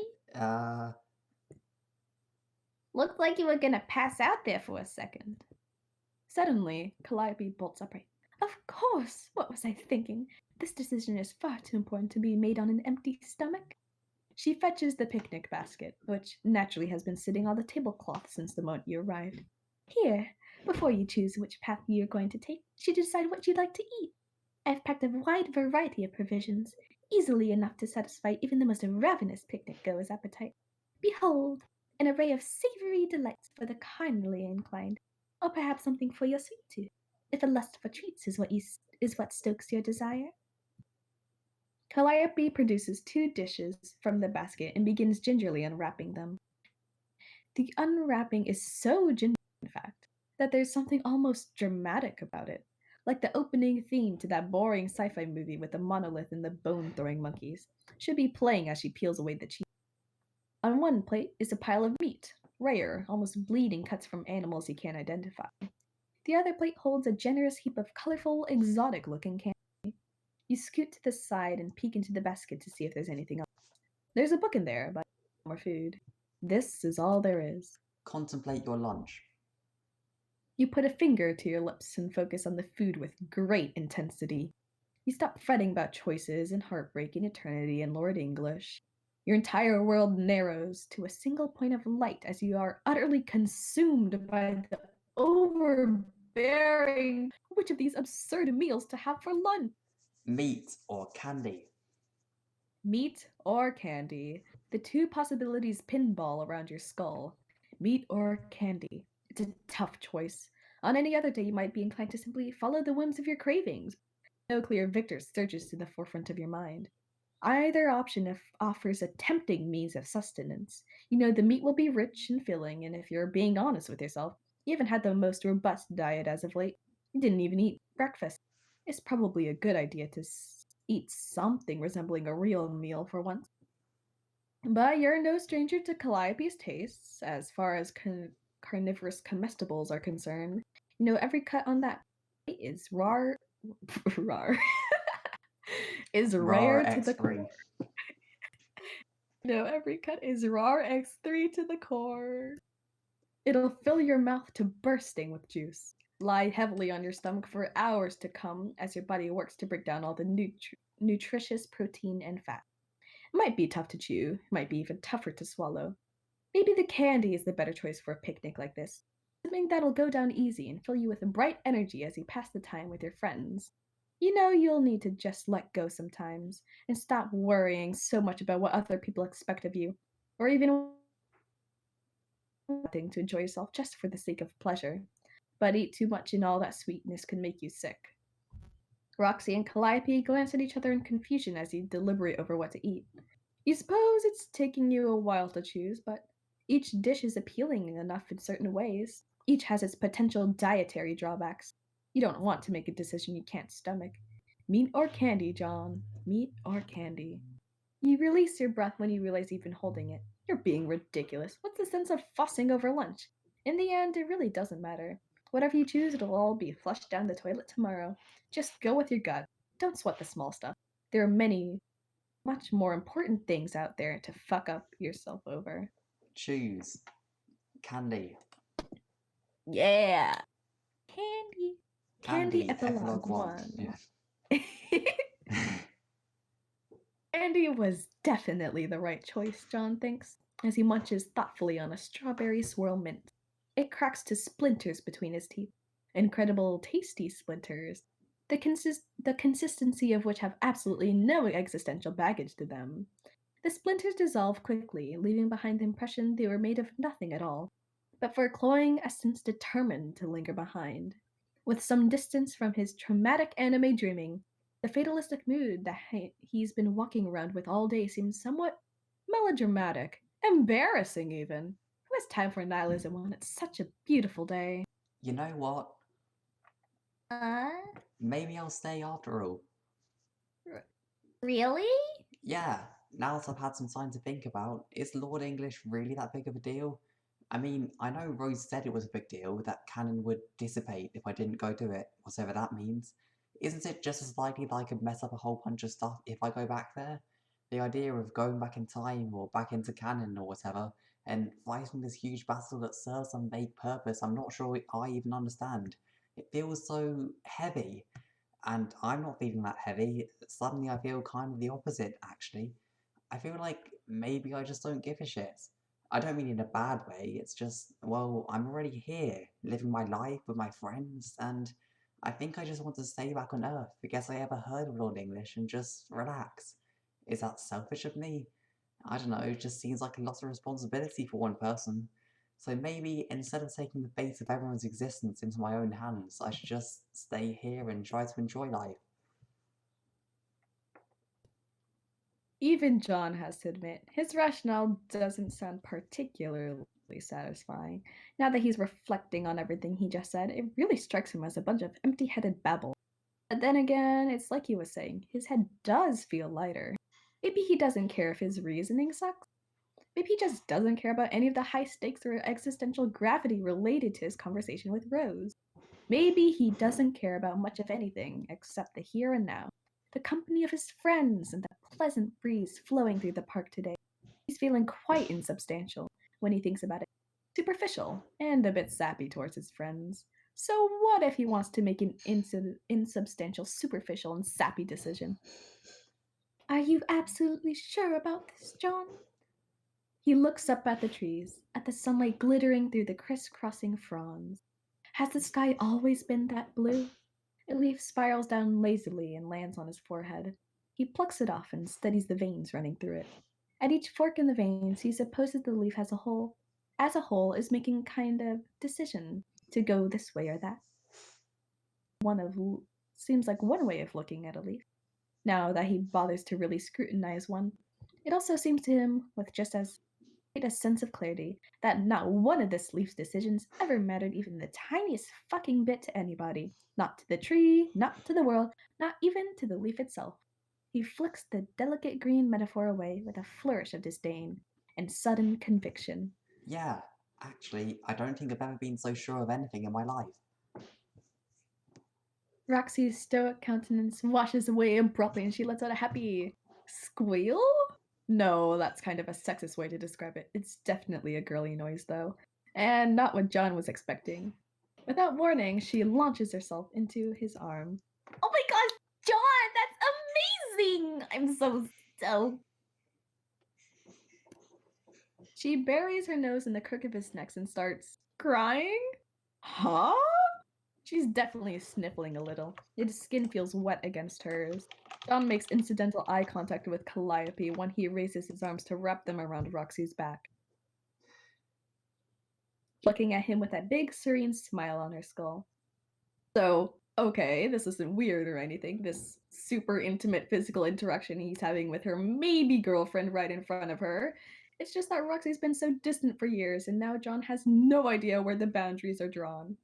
Looked like you were gonna pass out there for a second. Suddenly, Calliope bolts upright. Of course! What was I thinking? This decision is far too important to be made on an empty stomach. She fetches the picnic basket, which naturally has been sitting on the tablecloth since the moment you arrived. Here, before you choose which path you're going to take, you decide what you'd like to eat. I've packed a wide variety of provisions, easily enough to satisfy even the most ravenous picnic-goer's appetite. Behold, an array of savory delights for the kindly inclined, or perhaps something for your sweet tooth, if the lust for treats is what stokes your desire. Calliope produces 2 dishes from the basket and begins gingerly unwrapping them. The unwrapping is so gingerly, in fact, that there's something almost dramatic about it, like the opening theme to that boring sci-fi movie with the monolith and the bone-throwing monkeys, should be playing as she peels away the cheese. On one plate is a pile of meat, rare, almost bleeding cuts from animals you can't identify. The other plate holds a generous heap of colorful, exotic-looking candy. You scoot to the side and peek into the basket to see if there's anything else. There's a book in there, but no more food. This is all there is. Contemplate your lunch. You put a finger to your lips and focus on the food with great intensity. You stop fretting about choices and heartbreak and eternity and Lord English. Your entire world narrows to a single point of light as you are utterly consumed by the overbearing which of these absurd meals to have for lunch. Meat or candy? Meat or candy. The 2 possibilities pinball around your skull. Meat or candy. It's a tough choice. On any other day, you might be inclined to simply follow the whims of your cravings. No clear victor surges to the forefront of your mind. Either option offers a tempting means of sustenance. You know the meat will be rich and filling, and if you're being honest with yourself, you haven't had the most robust diet as of late. You didn't even eat breakfast. It's probably a good idea to eat something resembling a real meal for once. But you're no stranger to Calliope's tastes, as far as carnivorous comestibles are concerned. You know, every cut on that plate is rar, is rare to the core. X3. No, every cut is rar X3 to the core. It'll fill your mouth to bursting with juice. Lie heavily on your stomach for hours to come as your body works to break down all the nutritious protein and fat. It might be tough to chew, might be even tougher to swallow. Maybe the candy is the better choice for a picnic like this. Something that'll go down easy and fill you with a bright energy as you pass the time with your friends. You know you'll need to just let go sometimes and stop worrying so much about what other people expect of you, or even wanting to enjoy yourself just for the sake of pleasure. But eat too much and all that sweetness can make you sick. Roxy and Calliope glance at each other in confusion as you deliberate over what to eat. You suppose it's taking you a while to choose, but each dish is appealing enough in certain ways. Each has its potential dietary drawbacks. You don't want to make a decision you can't stomach. Meat or candy, John? Meat or candy? You release your breath when you realize you've been holding it. You're being ridiculous. What's the sense of fussing over lunch? In the end, it really doesn't matter. Whatever you choose, it'll all be flushed down the toilet tomorrow. Just go with your gut. Don't sweat the small stuff. There are many, much more important things out there to fuck up yourself over. Choose. Candy. Yeah. Candy. Candy, Epilogue Epilogue 1. Yeah. Candy was definitely the right choice, John thinks, as he munches thoughtfully on a strawberry swirl mint. It cracks to splinters between his teeth. Incredible tasty splinters, the consistency of which have absolutely no existential baggage to them. The splinters dissolve quickly, leaving behind the impression they were made of nothing at all, but for a cloying essence determined to linger behind. With some distance from his traumatic anime dreaming, the fatalistic mood that he's been walking around with all day seems somewhat melodramatic, embarrassing even. Who has time for nihilism when it's such a beautiful day? You know what? Maybe I'll stay after all. Really? Yeah, now that I've had some time to think about, is Lord English really that big of a deal? I mean, I know Rose said it was a big deal, that canon would dissipate if I didn't go to it, whatever that means. Isn't it just as likely that I could mess up a whole bunch of stuff if I go back there? The idea of going back in time or back into canon or whatever, and fighting this huge battle that serves some vague purpose I'm not sure I even understand. It feels so heavy. And I'm not feeling that heavy. Suddenly I feel kind of the opposite, actually. I feel like maybe I just don't give a shit. I don't mean in a bad way, it's just, well, I'm already here, living my life with my friends, and I think I just want to stay back on Earth because I ever heard of Lord English and just relax. Is that selfish of me? I don't know, it just seems like a lot of responsibility for one person. So maybe instead of taking the fate of everyone's existence into my own hands, I should just stay here and try to enjoy life. Even John has to admit, his rationale doesn't sound particularly satisfying. Now that he's reflecting on everything he just said, it really strikes him as a bunch of empty headed babble. But then again, it's like he was saying, his head does feel lighter. Maybe he doesn't care if his reasoning sucks. Maybe he just doesn't care about any of the high stakes or existential gravity related to his conversation with Rose. Maybe he doesn't care about much of anything except the here and now, the company of his friends, and the pleasant breeze flowing through the park today. He's feeling quite insubstantial when he thinks about it. Superficial and a bit sappy towards his friends. So what if he wants to make an insubstantial, superficial, and sappy decision? Are you absolutely sure about this, John? He looks up at the trees, at the sunlight glittering through the crisscrossing fronds. Has the sky always been that blue? A leaf spirals down lazily and lands on his forehead. He plucks it off and studies the veins running through it. At each fork in the veins, he supposes the leaf as a whole, is making a kind of decision to go this way or that. Seems like one way of looking at a leaf. Now that he bothers to really scrutinize one, it also seems to him, with just as great a sense of clarity, that not one of this leaf's decisions ever mattered even the tiniest fucking bit to anybody. Not to the tree, not to the world, not even to the leaf itself. He flicks the delicate green metaphor away with a flourish of disdain and sudden conviction. Yeah, actually, I don't think I've ever been so sure of anything in my life. Roxy's stoic countenance washes away abruptly and she lets out a happy squeal? No, that's kind of a sexist way to describe it. It's definitely a girly noise, though, and not what John was expecting. Without warning, she launches herself into his arm. Oh my gosh, John, that's amazing! I'm so stoked. She buries her nose in the crook of his neck and starts crying. Huh? She's definitely sniffling a little. His skin feels wet against hers. John makes incidental eye contact with Calliope when he raises his arms to wrap them around Roxy's back. Looking at him with that big, serene smile on her skull. So, okay, this isn't weird or anything. This super intimate physical interaction he's having with her maybe girlfriend right in front of her. It's just that Roxy's been so distant for years, and now John has no idea where the boundaries are drawn.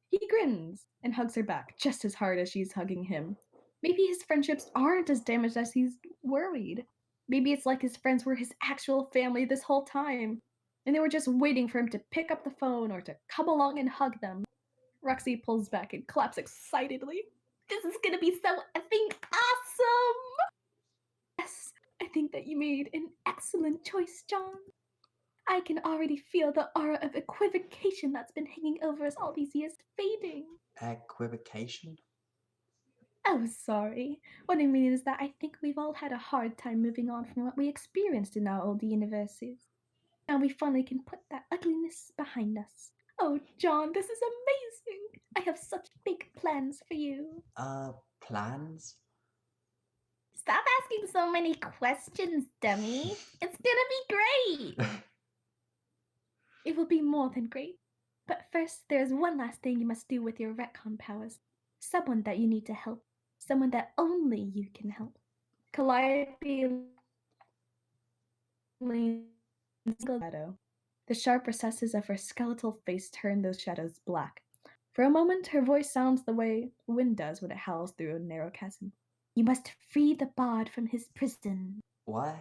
He grins and hugs her back just as hard as she's hugging him. Maybe his friendships aren't as damaged as he's worried. Maybe it's like his friends were his actual family this whole time, and they were just waiting for him to pick up the phone or to come along and hug them. Roxy pulls back and claps excitedly. This is gonna be so effing awesome! Yes, I think that you made an excellent choice, John. I can already feel the aura of equivocation that's been hanging over us all these years fading. Equivocation? Oh, sorry. What I mean is that I think we've all had a hard time moving on from what we experienced in our old universes. Now we finally can put that ugliness behind us. Oh, John, this is amazing! I have such big plans for you. Plans? Stop asking so many questions, dummy. It's gonna be great! It will be more than great. But first, there is one last thing you must do with your retcon powers. Someone that you need to help. Someone that only you can help. Calliope leans into the shadow. The sharp recesses of her skeletal face turn those shadows black. For a moment, her voice sounds the way wind does when it howls through a narrow chasm. You must free the bard from his prison. What?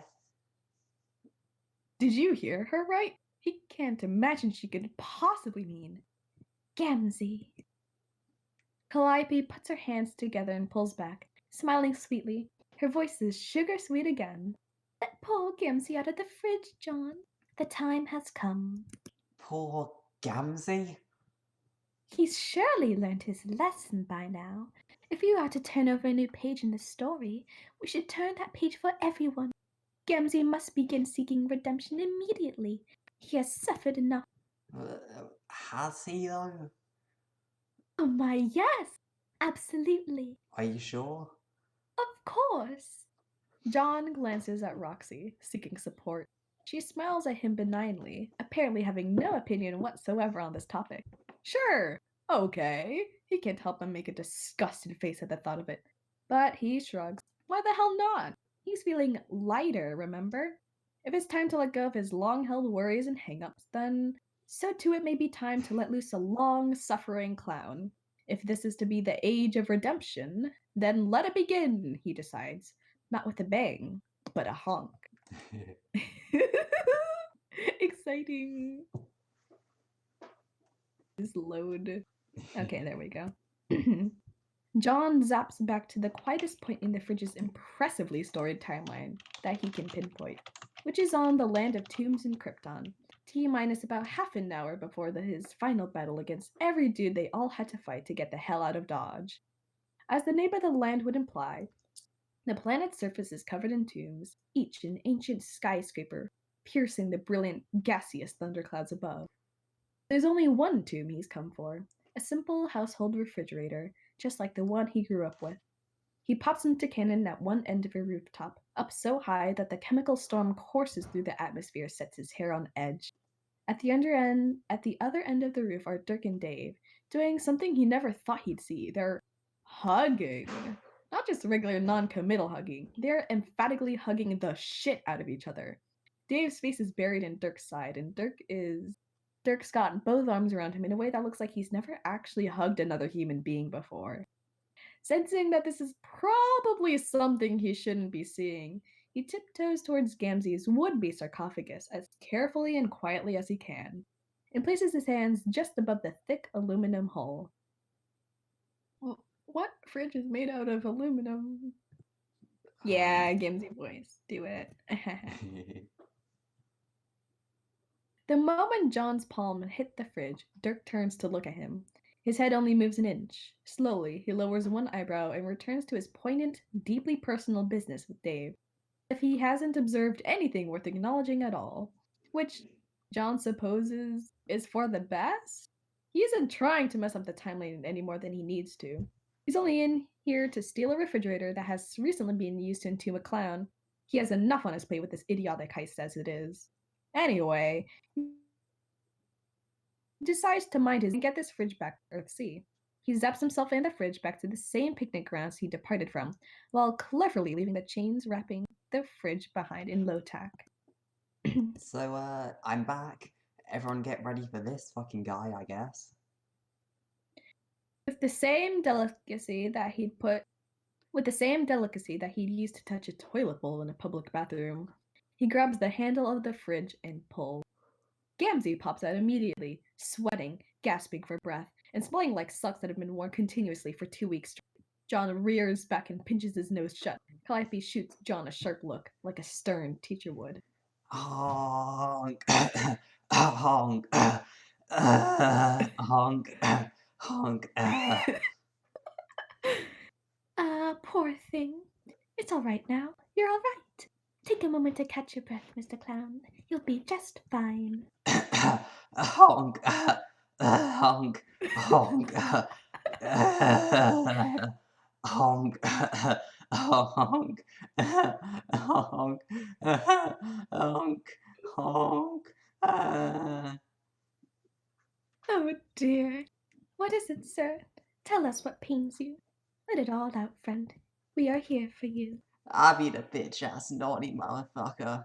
Did you hear her right? He can't imagine she could possibly mean Gamzee. Calliope puts her hands together and pulls back, smiling sweetly. Her voice is sugar sweet again. Let poor Gamzee out of the fridge, John. The time has come. Poor Gamzee? He's surely learned his lesson by now. If you are to turn over a new page in the story, we should turn that page for everyone. Gamzee must begin seeking redemption immediately. He has suffered enough. Has he though? Oh my, yes! Absolutely. Are you sure? Of course. John glances at Roxy, seeking support. She smiles at him benignly, apparently having no opinion whatsoever on this topic. Sure, okay. He can't help but make a disgusted face at the thought of it. But he shrugs. Why the hell not? He's feeling lighter, remember? If it's time to let go of his long-held worries and hang-ups, then so too it may be time to let loose a long-suffering clown. If this is to be the age of redemption, then let it begin, he decides. Not with a bang, but a honk. Exciting. Just load. Okay, there we go. John zaps back to the quietest point in the fridge's impressively storied timeline that he can pinpoint, which is on the land of tombs in Krypton. T-minus about half an hour before his final battle against every dude they all had to fight to get the hell out of Dodge. As the name of the land would imply, the planet's surface is covered in tombs, each an ancient skyscraper, piercing the brilliant gaseous thunderclouds above. There's only one tomb he's come for, a simple household refrigerator, just like the one he grew up with. He pops into cannon at one end of a rooftop, up so high that the chemical storm courses through the atmosphere, sets his hair on edge. At the other end of the roof are Dirk and Dave, doing something he never thought he'd see. They're hugging. Not just regular non-committal hugging. They're emphatically hugging the shit out of each other. Dave's face is buried in Dirk's side, and Dirk's got both arms around him in a way that looks like he's never actually hugged another human being before. Sensing that this is probably something he shouldn't be seeing, he tiptoes towards Gamzee's would-be sarcophagus as carefully and quietly as he can, and places his hands just above the thick aluminum hull. What fridge is made out of aluminum? Yeah, Gamzee voice. Do it. The moment John's palm hit the fridge, Dirk turns to look at him. His head only moves an inch. Slowly, he lowers one eyebrow and returns to his poignant, deeply personal business with Dave, if he hasn't observed anything worth acknowledging at all, which John supposes is for the best? He isn't trying to mess up the timeline any more than he needs to. He's only in here to steal a refrigerator that has recently been used to entomb a clown. He has enough on his plate with this idiotic heist as it is. Anyway, he decides to mind his and get this fridge back to Earthsea. He zaps himself and the fridge back to the same picnic grounds he departed from, while cleverly leaving the chains wrapping the fridge behind in low tack. So, I'm back. Everyone get ready for this fucking guy, I guess. With the same delicacy that he'd used to touch a toilet bowl in a public bathroom, he grabs the handle of the fridge and pulls. Gamzee pops out immediately, sweating, gasping for breath, and smelling like socks that have been worn continuously for 2 weeks straight. John rears back and pinches his nose shut. Calliope shoots John a sharp look, like a stern teacher would. Honk. Honk. Honk. Honk. Poor thing. It's all right now. You're all right. Take a moment to catch your breath, Mr. Clown. You'll be just fine. Honk. Honk. Honk. Honk. Honk. Honk. Honk. Honk. Oh dear. What is it, sir? Tell us what pains you. Let it all out, friend. We are here for you. I be the bitch ass naughty motherfucker.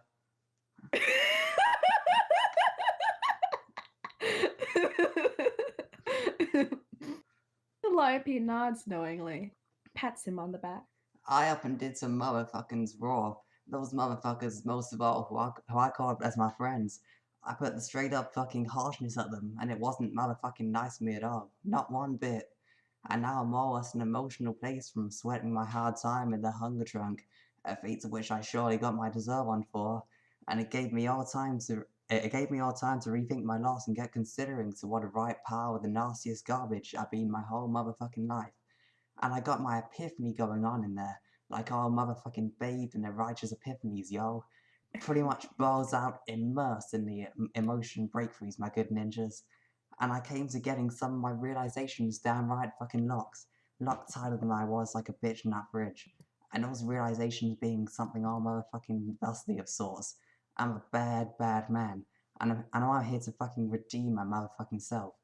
Calliope nods knowingly, pats him on the back. I up and did some motherfuckings raw. Those motherfuckers, most of all, who I call as my friends. I put the straight up fucking harshness at them, and it wasn't motherfucking nice of me at all. Not one bit. And now I'm more or less in an emotional place from sweating my hard time in the hunger trunk, a feat of which I surely got my deserve on for, and it gave me all time to rethink my loss and get considering to what a right pile of the nastiest garbage I've been my whole motherfucking life. And I got my epiphany going on in there, like all motherfucking bathed in their righteous epiphanies, yo. Pretty much balls out immersed in the emotion breakthroughs, my good ninjas. And I came to getting some of my realizations downright fucking locked tighter than I was like a bitch in that fridge. And those realizations being something all motherfucking thusly of sorts. I'm a bad, bad man. And I'm out here to fucking redeem my motherfucking self.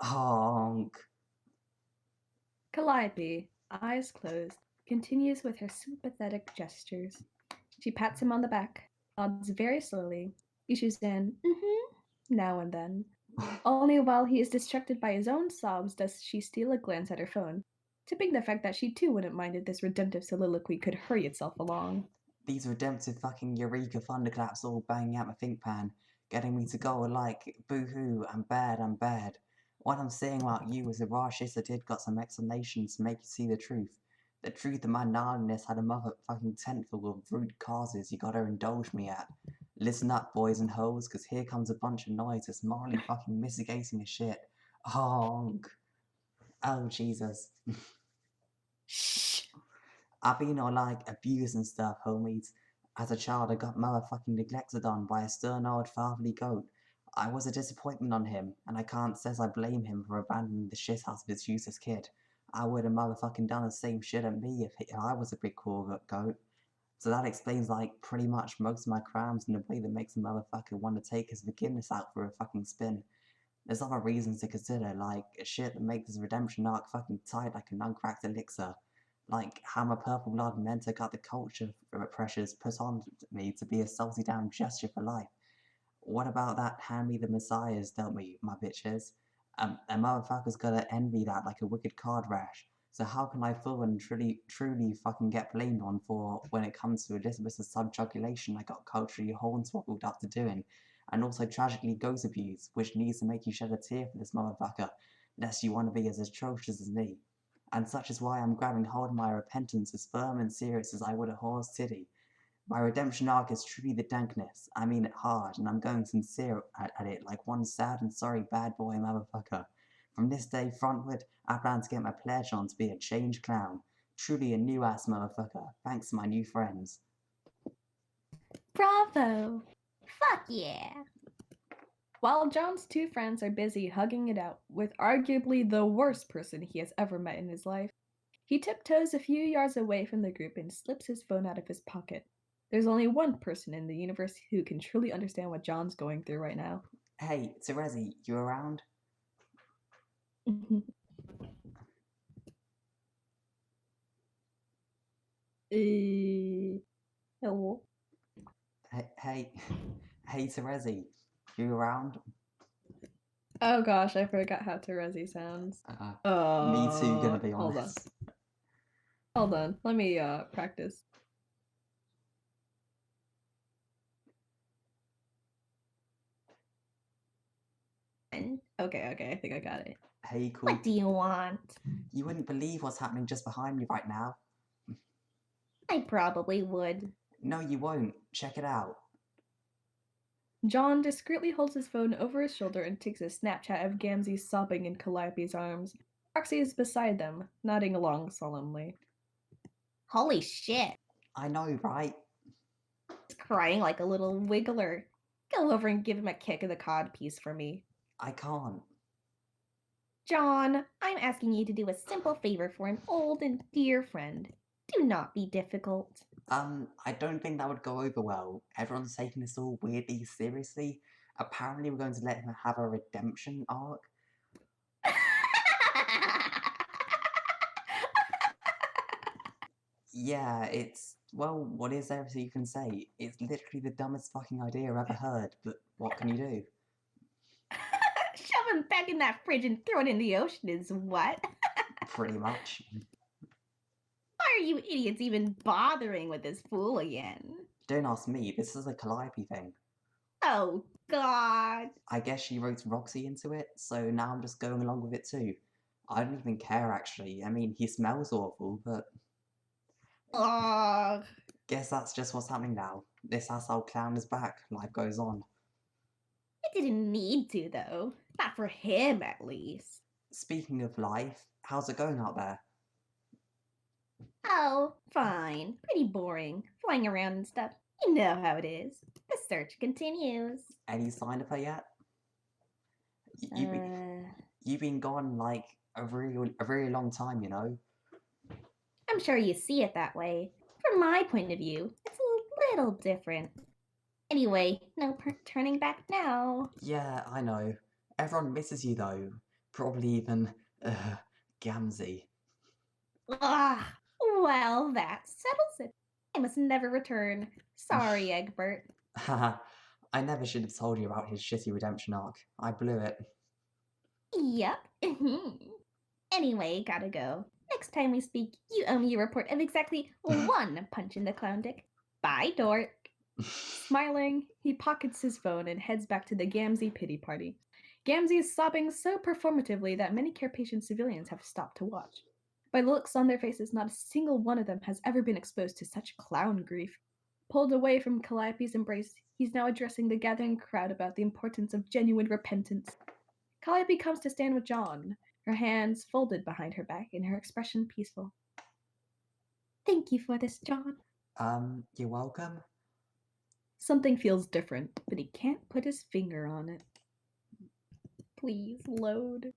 Honk. Calliope, eyes closed, continues with her sympathetic gestures. She pats him on the back, nods very slowly, issues an now and then. Only while he is distracted by his own sobs does she steal a glance at her phone, tipping the fact that she too wouldn't mind if this redemptive soliloquy could hurry itself along. These redemptive fucking Eureka thunderclaps all banging out my think pan, getting me to go like, boo-hoo, I'm bad. What I'm saying about you is a raw shit that did got some explanations to make you see the truth. The truth of my gnarliness had a motherfucking tent full of rude causes you gotta indulge me at. Listen up, boys and hoes, cause here comes a bunch of noise that's morally fucking mitigating a shit. Honk. Oh, Jesus. Shh! I've been all like abused and stuff, homies. As a child, I got motherfucking neglected on by a stern old fatherly goat. I was a disappointment on him, and I can't say I blame him for abandoning the shithouse of his useless kid. I would have motherfucking done the same shit at me if I was a big cool goat. So that explains like pretty much most of my crimes in a way that makes a motherfucker want to take his forgiveness out for a fucking spin. There's other reasons to consider, like shit that makes his redemption arc fucking tight like an uncracked elixir. Like how my purple blood mentor got the culture pressures put on me to be a salty down gesture for life. What about that hand me the messiahs dealt me, my bitches? A motherfucker's gotta envy that like a wicked card rash. So how can I full and truly fucking get blamed on for when it comes to Elizabeth's subjugulation I got culturally hornswoggled up to doing, and also tragically ghost abuse, which needs to make you shed a tear for this motherfucker, lest you want to be as atrocious as me. And such is why I'm grabbing hold of my repentance as firm and serious as I would a horse titty. My redemption arc is truly the dankness. I mean it hard, and I'm going sincere at it like one sad and sorry bad boy motherfucker. From this day frontward, I plan to get my pledge on to be a changed clown. Truly a new ass motherfucker, thanks to my new friends. Bravo! Fuck yeah! While John's two friends are busy hugging it out with arguably the worst person he has ever met in his life, he tiptoes a few yards away from the group and slips his phone out of his pocket. There's only one person in the universe who can truly understand what John's going through right now. Hey, Terezi, you around? Hello? Hey, Terezi, you around? Oh gosh, I forgot how Terezi sounds. Me too, gonna be Hold on. honest. Hold on. Let me practice. Okay, I think I got it. Hey, cool. What do you want? You wouldn't believe what's happening just behind me right now. I probably would. No, you won't. Check it out. John discreetly holds his phone over his shoulder and takes a Snapchat of Gamzee sobbing in Calliope's arms. Roxy is beside them, nodding along solemnly. Holy shit. I know, right? He's crying like a little wiggler. Go over and give him a kick of the codpiece for me. I can't. John, I'm asking you to do a simple favor for an old and dear friend. Do not be difficult. I don't think that would go over well. Everyone's taking this all weirdly seriously. Apparently, we're going to let him have a redemption arc. Yeah, well, what is there you can say? It's literally the dumbest fucking idea I've ever heard, but what can you do? Shove him back in that fridge and throw it in the ocean is what? Pretty much. Why are you idiots even bothering with this fool again? Don't ask me, this is a Calliope thing. Oh, God. I guess she wrote Roxy into it, so now I'm just going along with it too. I don't even care, actually. I mean, he smells awful, but Ugh. guess that's just what's happening now. This asshole clown is back. Life goes on. It didn't need to, though. Not for him, at least. Speaking of life, how's it going out there? Oh, fine. Pretty boring. Flying around and stuff. You know how it is. The search continues. Any sign of her yet? You've been gone like a very long time, you know? I'm sure you see it that way. From my point of view, it's a little different. Anyway, no turning back now. Yeah, I know. Everyone misses you though. Probably even, Gamzee. Ugh. Well, that settles it. I must never return. Sorry, Egbert. Haha, I never should have told you about his shitty redemption arc. I blew it. Yep. Anyway, gotta go. Next time we speak, you owe me a report of exactly one punch in the clown dick. Bye, dork. Smiling, he pockets his phone and heads back to the Gamzee pity party. Gamzee is sobbing so performatively that many care-patient civilians have stopped to watch. By the looks on their faces, not a single one of them has ever been exposed to such clown grief. Pulled away from Calliope's embrace, he's now addressing the gathering crowd about the importance of genuine repentance. Calliope comes to stand with John, her hands folded behind her back and her expression peaceful. Thank you for this, John. You're welcome? Something feels different, but he can't put his finger on it. Please load.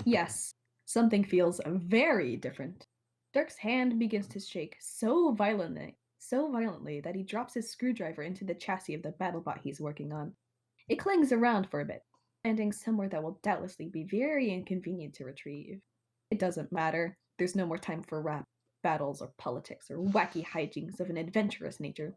Yes, something feels very different. Dirk's hand begins to shake so violently that he drops his screwdriver into the chassis of the BattleBot he's working on. It clings around for a bit, landing somewhere that will doubtlessly be very inconvenient to retrieve. It doesn't matter. There's no more time for rap battles or politics or wacky hijinks of an adventurous nature.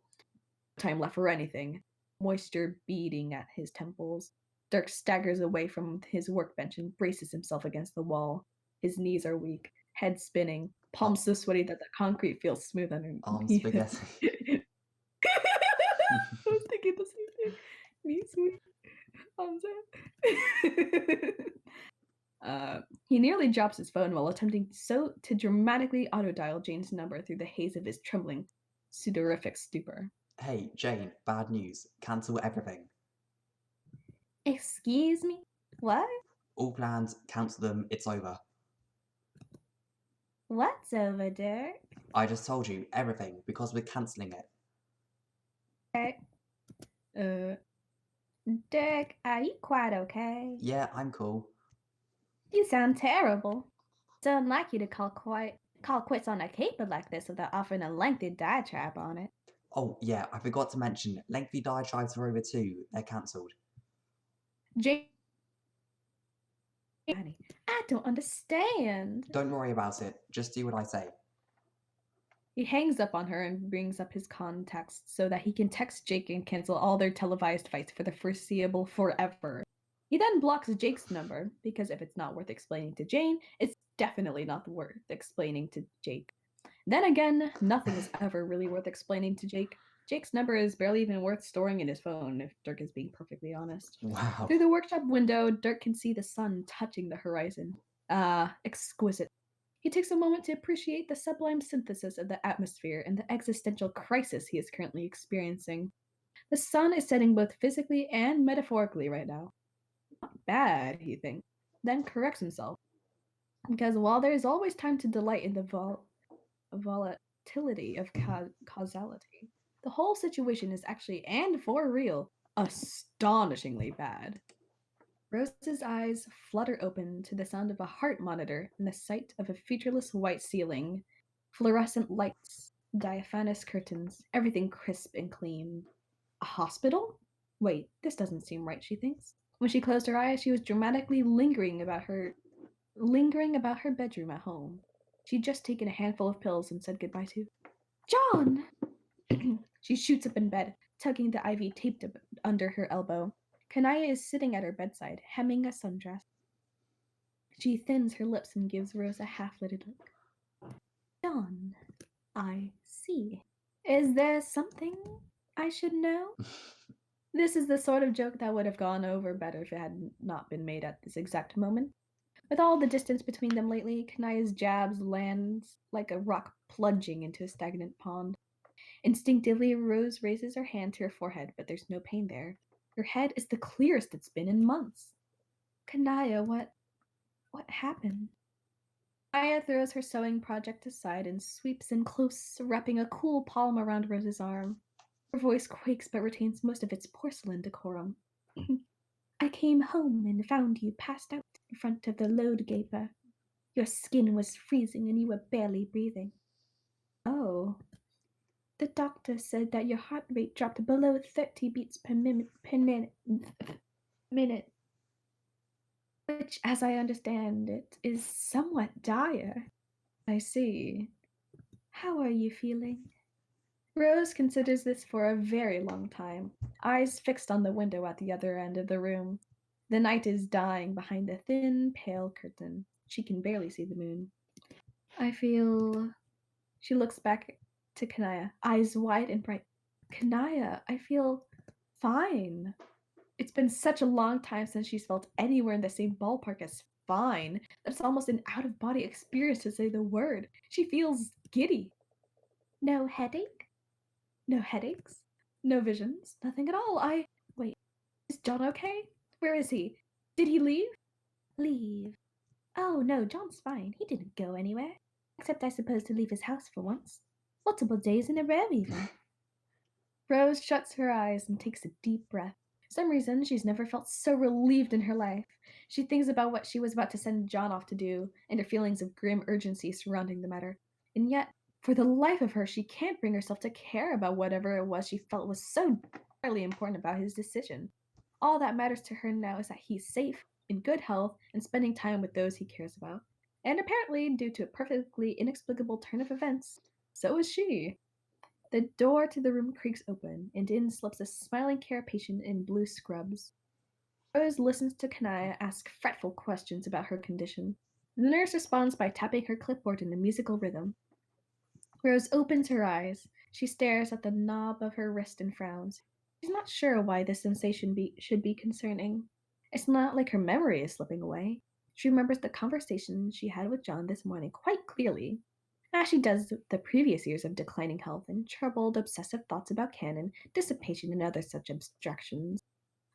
No time left for anything. Moisture beading at his temples. Dirk staggers away from his workbench and braces himself against the wall. His knees are weak, head spinning, palms so sweaty that the concrete feels smooth underneath. Arms spaghetti. I was thinking the same thing. Knees weak, arms out. He nearly drops his phone while attempting to dramatically autodial Jane's number through the haze of his trembling, sudorific stupor. Hey, Jane, bad news. Cancel everything. Excuse me? What? All plans, cancel them, it's over. What's over, Dirk? I just told you, everything, because we're cancelling it. Dick, are you quite okay? Yeah, I'm cool. You sound terrible. It's unlike you to call quits on a caper like this without offering a lengthy diatribe on it. Oh, yeah, I forgot to mention, lengthy diatribes are over too. They're cancelled. Jane, I don't understand. Don't worry about it. Just do what I say. He hangs up on her and brings up his contacts so that he can text Jake and cancel all their televised fights for the foreseeable forever. He then blocks Jake's number because if it's not worth explaining to Jane, it's definitely not worth explaining to Jake. Then again, nothing is ever really worth explaining to Jake. Jake's number is barely even worth storing in his phone, if Dirk is being perfectly honest. Wow. Through the workshop window, Dirk can see the sun touching the horizon. Exquisite. He takes a moment to appreciate the sublime synthesis of the atmosphere and the existential crisis he is currently experiencing. The sun is setting both physically and metaphorically right now. Not bad, he thinks, then corrects himself. Because while there is always time to delight in the volatility of causality, the whole situation is actually, and for real, astonishingly bad. Rose's eyes flutter open to the sound of a heart monitor and the sight of a featureless white ceiling, fluorescent lights, diaphanous curtains, everything crisp and clean. A hospital? Wait, this doesn't seem right, she thinks. When she closed her eyes, she was dramatically lingering about her bedroom at home. She'd just taken a handful of pills and said goodbye to. John! She shoots up in bed, tugging the IV taped under her elbow. Kanaya is sitting at her bedside, hemming a sundress. She thins her lips and gives Rose a half-lidded look. John, I see. Is there something I should know? This is the sort of joke that would have gone over better if it had not been made at this exact moment. With all the distance between them lately, Kanaya's jabs lands like a rock plunging into a stagnant pond. Instinctively, Rose raises her hand to her forehead, but there's no pain there. Her head is the clearest it's been in months. Kanaya, what happened? Kanaya throws her sewing project aside and sweeps in close, wrapping a cool palm around Rose's arm. Her voice quakes but retains most of its porcelain decorum. I came home and found you passed out in front of the load gaper. Your skin was freezing and you were barely breathing. Oh. The doctor said that your heart rate dropped below 30 beats per minute, Which, as I understand it, is somewhat dire. I see. How are you feeling? Rose considers this for a very long time, eyes fixed on the window at the other end of the room. The night is dying behind a thin, pale curtain. She can barely see the moon. I feel. She looks back to Kanaya, eyes wide and bright. Kanaya, I feel fine. It's been such a long time since she's felt anywhere in the same ballpark as fine that it's almost an out of body experience to say the word. She feels giddy. No headache? No headaches, no visions, nothing at all. Wait, is John okay? Where is he? Did he leave? Leave? Oh no, John's fine. He didn't go anywhere. Except I suppose to leave his house for once. Multiple days in a row, even. Rose shuts her eyes and takes a deep breath. For some reason, she's never felt so relieved in her life. She thinks about what she was about to send John off to do, and her feelings of grim urgency surrounding the matter. And yet, for the life of her, she can't bring herself to care about whatever it was she felt was so entirely important about his decision. All that matters to her now is that he's safe, in good health, and spending time with those he cares about. And apparently, due to a perfectly inexplicable turn of events, so is she. The door to the room creaks open, and in slips a smiling care patient in blue scrubs. Rose listens to Kanaya ask fretful questions about her condition. The nurse responds by tapping her clipboard in a musical rhythm. Rose opens her eyes. She stares at the knob of her wrist and frowns. She's not sure why this sensation should be concerning. It's not like her memory is slipping away. She remembers the conversation she had with John this morning quite clearly, as she does the previous years of declining health and troubled, obsessive thoughts about canon, dissipation, and other such abstractions.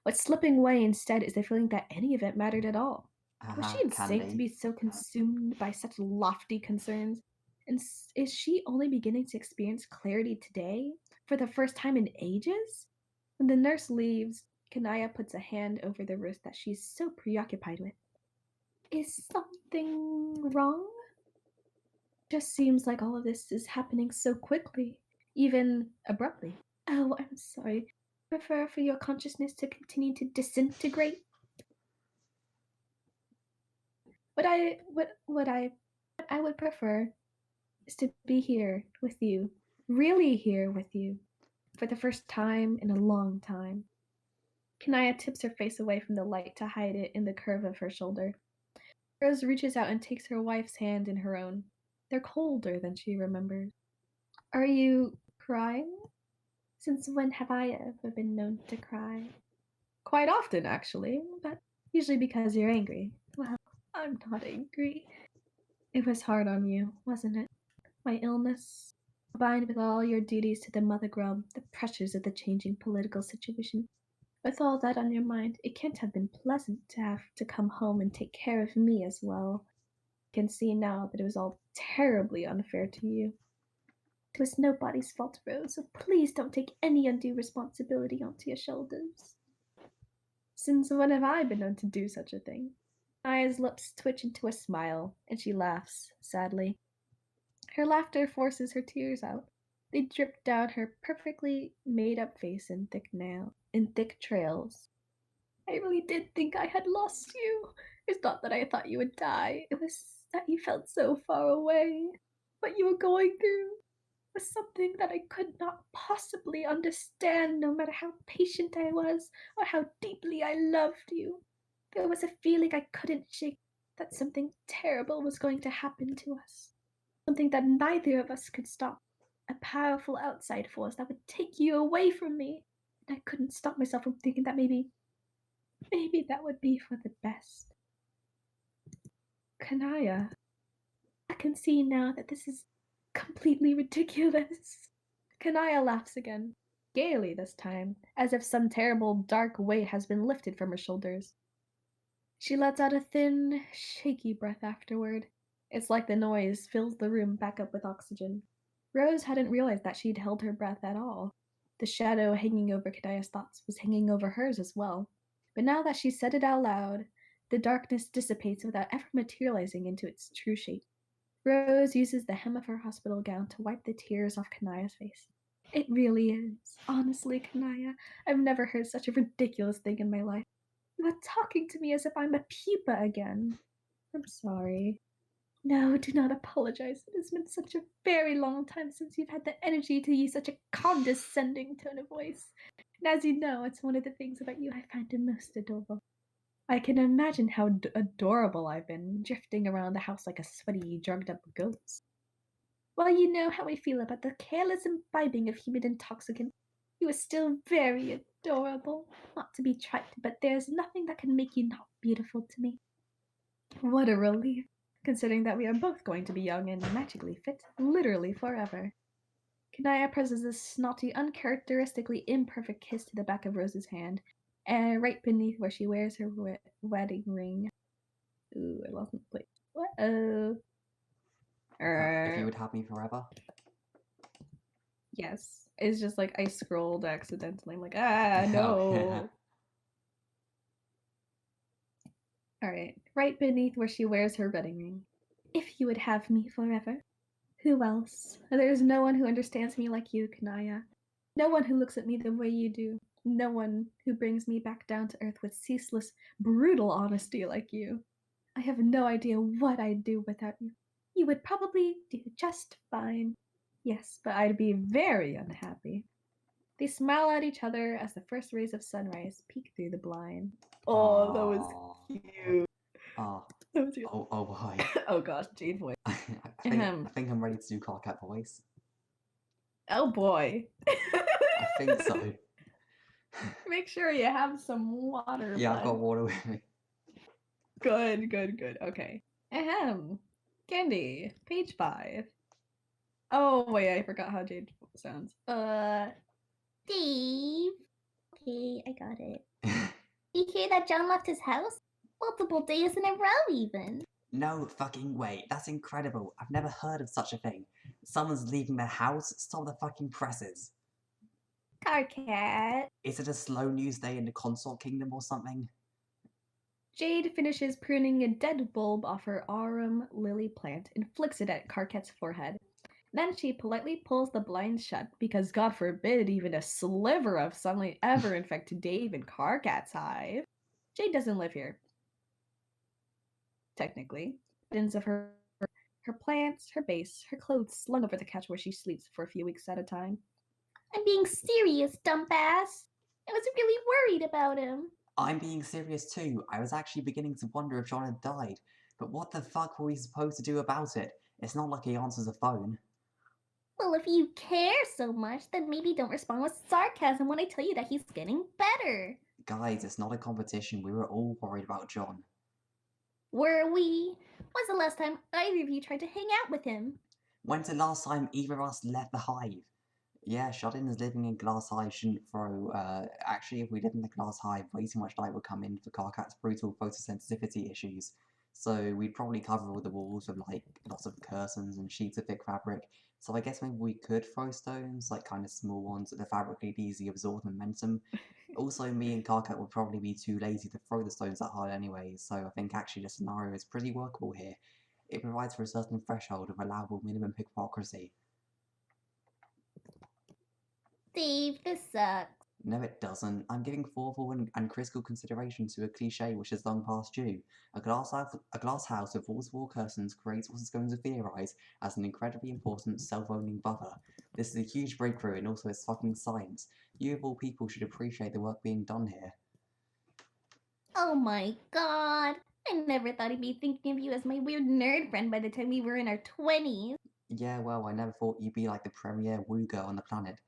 What's slipping away instead is the feeling that any event mattered at all. Was she insane to Candy. be so consumed by such lofty concerns? And is she only beginning to experience clarity today, for the first time in ages? When the nurse leaves, Kanaya puts a hand over the wrist that she's so preoccupied with. Is something wrong? Just seems like all of this is happening so quickly, even abruptly. Oh, I'm sorry. Prefer for your consciousness to continue to disintegrate? What I would prefer is to be here with you, really here with you, for the first time in a long time. Kanaya tips her face away from the light to hide it in the curve of her shoulder. Rose reaches out and takes her wife's hand in her own. They're colder than she remembers. Are you crying? Since when have I ever been known to cry? Quite often, actually, but usually because you're angry. Well, I'm not angry. It was hard on you, wasn't it? My illness, combined with all your duties to the mother grub, the pressures of the changing political situation. With all that on your mind, it can't have been pleasant to have to come home and take care of me as well. I can see now that it was all terribly unfair to you. It was nobody's fault, Rose, so please don't take any undue responsibility onto your shoulders. Since when have I been known to do such a thing? Aya's lips twitch into a smile, and she laughs, sadly. Her laughter forces her tears out. They drip down her perfectly made-up face in thick trails. I really did think I had lost you. It's not that I thought you would die. It was that you felt so far away. What you were going through was something that I could not possibly understand, no matter how patient I was or how deeply I loved you. There was a feeling I couldn't shake that something terrible was going to happen to us. Something that neither of us could stop. A powerful outside force that would take you away from me. And I couldn't stop myself from thinking that maybe that would be for the best. Kanaya, I can see now that this is completely ridiculous. Kanaya laughs again, gaily this time, as if some terrible dark weight has been lifted from her shoulders. She lets out a thin, shaky breath afterward. It's like the noise fills the room back up with oxygen. Rose hadn't realized that she'd held her breath at all. The shadow hanging over Kanaya's thoughts was hanging over hers as well. But now that she said it out loud, the darkness dissipates without ever materializing into its true shape. Rose uses the hem of her hospital gown to wipe the tears off Kanaya's face. It really is. Honestly, Kanaya, I've never heard such a ridiculous thing in my life. You are talking to me as if I'm a pupa again. I'm sorry. No, do not apologize. It has been such a very long time since you've had the energy to use such a condescending tone of voice. And as you know, it's one of the things about you I find the most adorable. I can imagine how adorable I've been, drifting around the house like a sweaty, drugged-up ghost. Well, you know how I feel about the careless imbibing of human intoxicants. You are still very adorable. Not to be trite, but there's nothing that can make you not beautiful to me. What a relief, considering that we are both going to be young and magically fit, literally forever. Kanaya presses a snotty, uncharacteristically imperfect kiss to the back of Rose's hand, and right beneath where she wears her wedding ring. Ooh, I lost my place. Uh-oh. If you would have me forever. Yes. It's just like I scrolled accidentally. I'm like, no. Alright. Right beneath where she wears her wedding ring. If you would have me forever. Who else? There's no one who understands me like you, Kanaya. No one who looks at me the way you do. No one who brings me back down to earth with ceaseless, brutal honesty like you. I have no idea what I'd do without you. You would probably do just fine. Yes, but I'd be very unhappy. They smile at each other as the first rays of sunrise peek through the blind. Oh, that was cute. Oh, That was cute. oh boy. Oh gosh, Jade voice. I think I'm ready to do Clark Kent voice. Oh boy. I think so. Make sure you have some water. Yeah, bud. I've got water with me. Good. Okay. Ahem. Candy, page 5. Oh wait, I forgot how Jade sounds. Steve. Okay, I got it. You hear that John left his house? Multiple days in a row, even. No fucking way. That's incredible. I've never heard of such a thing. Someone's leaving their house. Stop the fucking presses. Carcat. Is it a slow news day in the consort kingdom or something? Jade finishes pruning a dead bulb off her arum lily plant and flicks it at Carcat's forehead. Then she politely pulls the blinds shut because, God forbid, even a sliver of sunlight ever infect Dave and Carcat's hive. Jade doesn't live here, technically. Evidence of her plants, her base, her clothes slung over the couch where she sleeps for a few weeks at a time. I'm being serious, dump ass. I was really worried about him. I'm being serious too. I was actually beginning to wonder if John had died. But what the fuck were we supposed to do about it? It's not like he answers the phone. Well, if you care so much, then maybe don't respond with sarcasm when I tell you that he's getting better. Guys, it's not a competition. We were all worried about John. Were we? When's the last time either of you tried to hang out with him? When's the last time either of us left the hive? Yeah, shut-ins living in glass hive shouldn't throw. Actually, if we lived in the glass hive, way too much light would come in for Carcat's brutal photosensitivity issues. So we'd probably cover all the walls with like lots of curtains and sheets of thick fabric. So I guess maybe we could throw stones, like kind of small ones, that the fabric could easily absorb momentum. Also, me and Carcat would probably be too lazy to throw the stones that hard anyway, so I think actually the scenario is pretty workable here. It provides for a certain threshold of allowable minimum hypocrisy. Dave, this sucks. No, it doesn't. I'm giving thoughtful and critical consideration to a cliche which is long past due. A glass house with walls-to-wall curtains creates what is going to theorize as an incredibly important self-owning buffer. This is a huge breakthrough and also it's fucking science. You of all people should appreciate the work being done here. Oh my god. I never thought I'd be thinking of you as my weird nerd friend by the time we were in our 20s. Yeah, well, I never thought you'd be like the premier woo girl on the planet.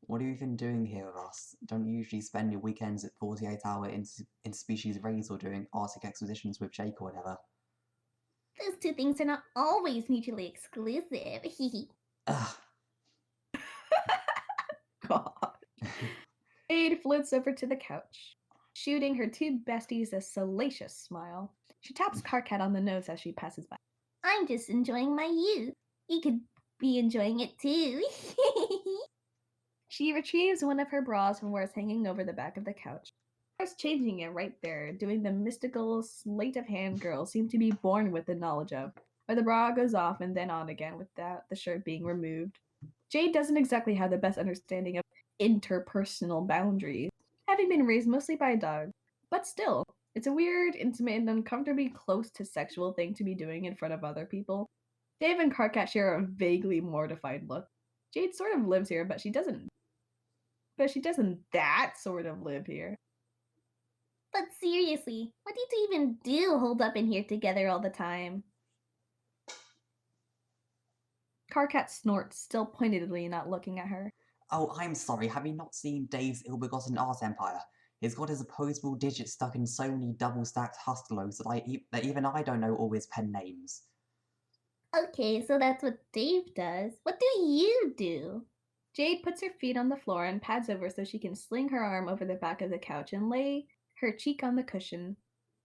What are you even doing here with us? Don't you usually spend your weekends at 48-hour interspecies raids or doing Arctic expeditions with Jake or whatever? Those two things are not always mutually exclusive. Ugh. God. Jade floats over to the couch, shooting her two besties a salacious smile. She taps Carcat on the nose as she passes by. I'm just enjoying my youth. You could be enjoying it too. She retrieves one of her bras from where it's hanging over the back of the couch. Starts changing it right there, doing the mystical sleight of hand girls seem to be born with the knowledge of, where the bra goes off and then on again without the shirt being removed. Jade doesn't exactly have the best understanding of interpersonal boundaries, having been raised mostly by a dog, but still, it's a weird, intimate, and uncomfortably close to sexual thing to be doing in front of other people. Dave and Carcat share a vaguely mortified look. Jade sort of lives here, but she doesn't that sort of live here. But seriously, what do you even do holed up in here together all the time? Carcat snorts, still pointedly not looking at her. Oh, I'm sorry, have you not seen Dave's ill-begotten art empire? He's got his opposable digits stuck in so many double-stacked hustlers that even I don't know all his pen names. Okay, so that's what Dave does. What do you do? Jade puts her feet on the floor and pads over so she can sling her arm over the back of the couch and lay her cheek on the cushion.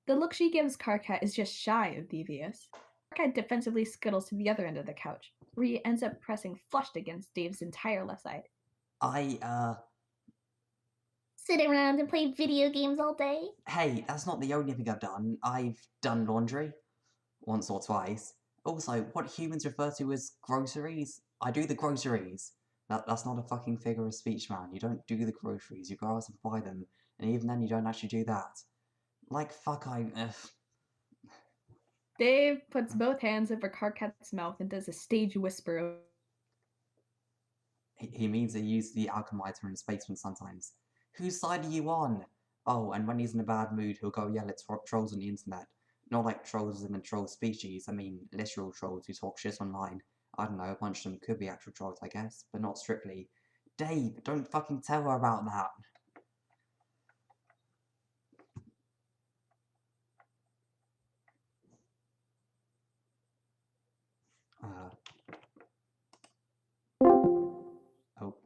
The look she gives Carcat is just shy of devious. Carcat defensively scuttles to the other end of the couch, where he ends up pressing flushed against Dave's entire left side. Sit around and play video games all day? Hey, that's not the only thing I've done. I've done laundry. Once or twice. Also, what humans refer to as groceries? I do the groceries. That's not a fucking figure of speech, man. You don't do the groceries, you go out and buy them. And even then, you don't actually do that. Like, fuck, Dave puts both hands over Carcat's mouth and does a stage whisper of He means he uses the alchemizer in his basement sometimes. Whose side are you on? Oh, and when he's in a bad mood, he'll go yell at trolls on the internet. Not like trolls in the troll species, I mean literal trolls who talk shit online. I don't know, a bunch of them could be actual trolls, I guess, but not strictly. Dave, don't fucking tell her about that. Oh.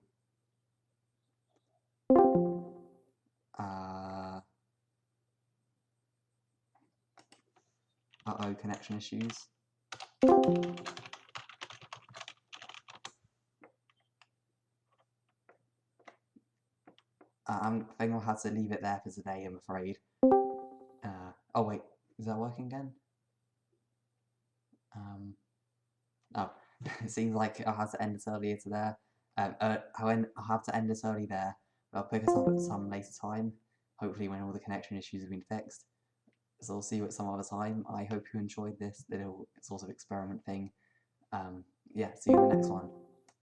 Uh-oh, connection issues. I think I'll have to leave it there for today, I'm afraid. Oh wait, is that working again? Oh, it seems like I'll have to end this earlier to there. I'll have to end this early there. But I'll pick us up at some later time, hopefully when all the connection issues have been fixed. So I'll see you at some other time. I hope you enjoyed this little sort of experiment thing. Yeah, see you in the next one.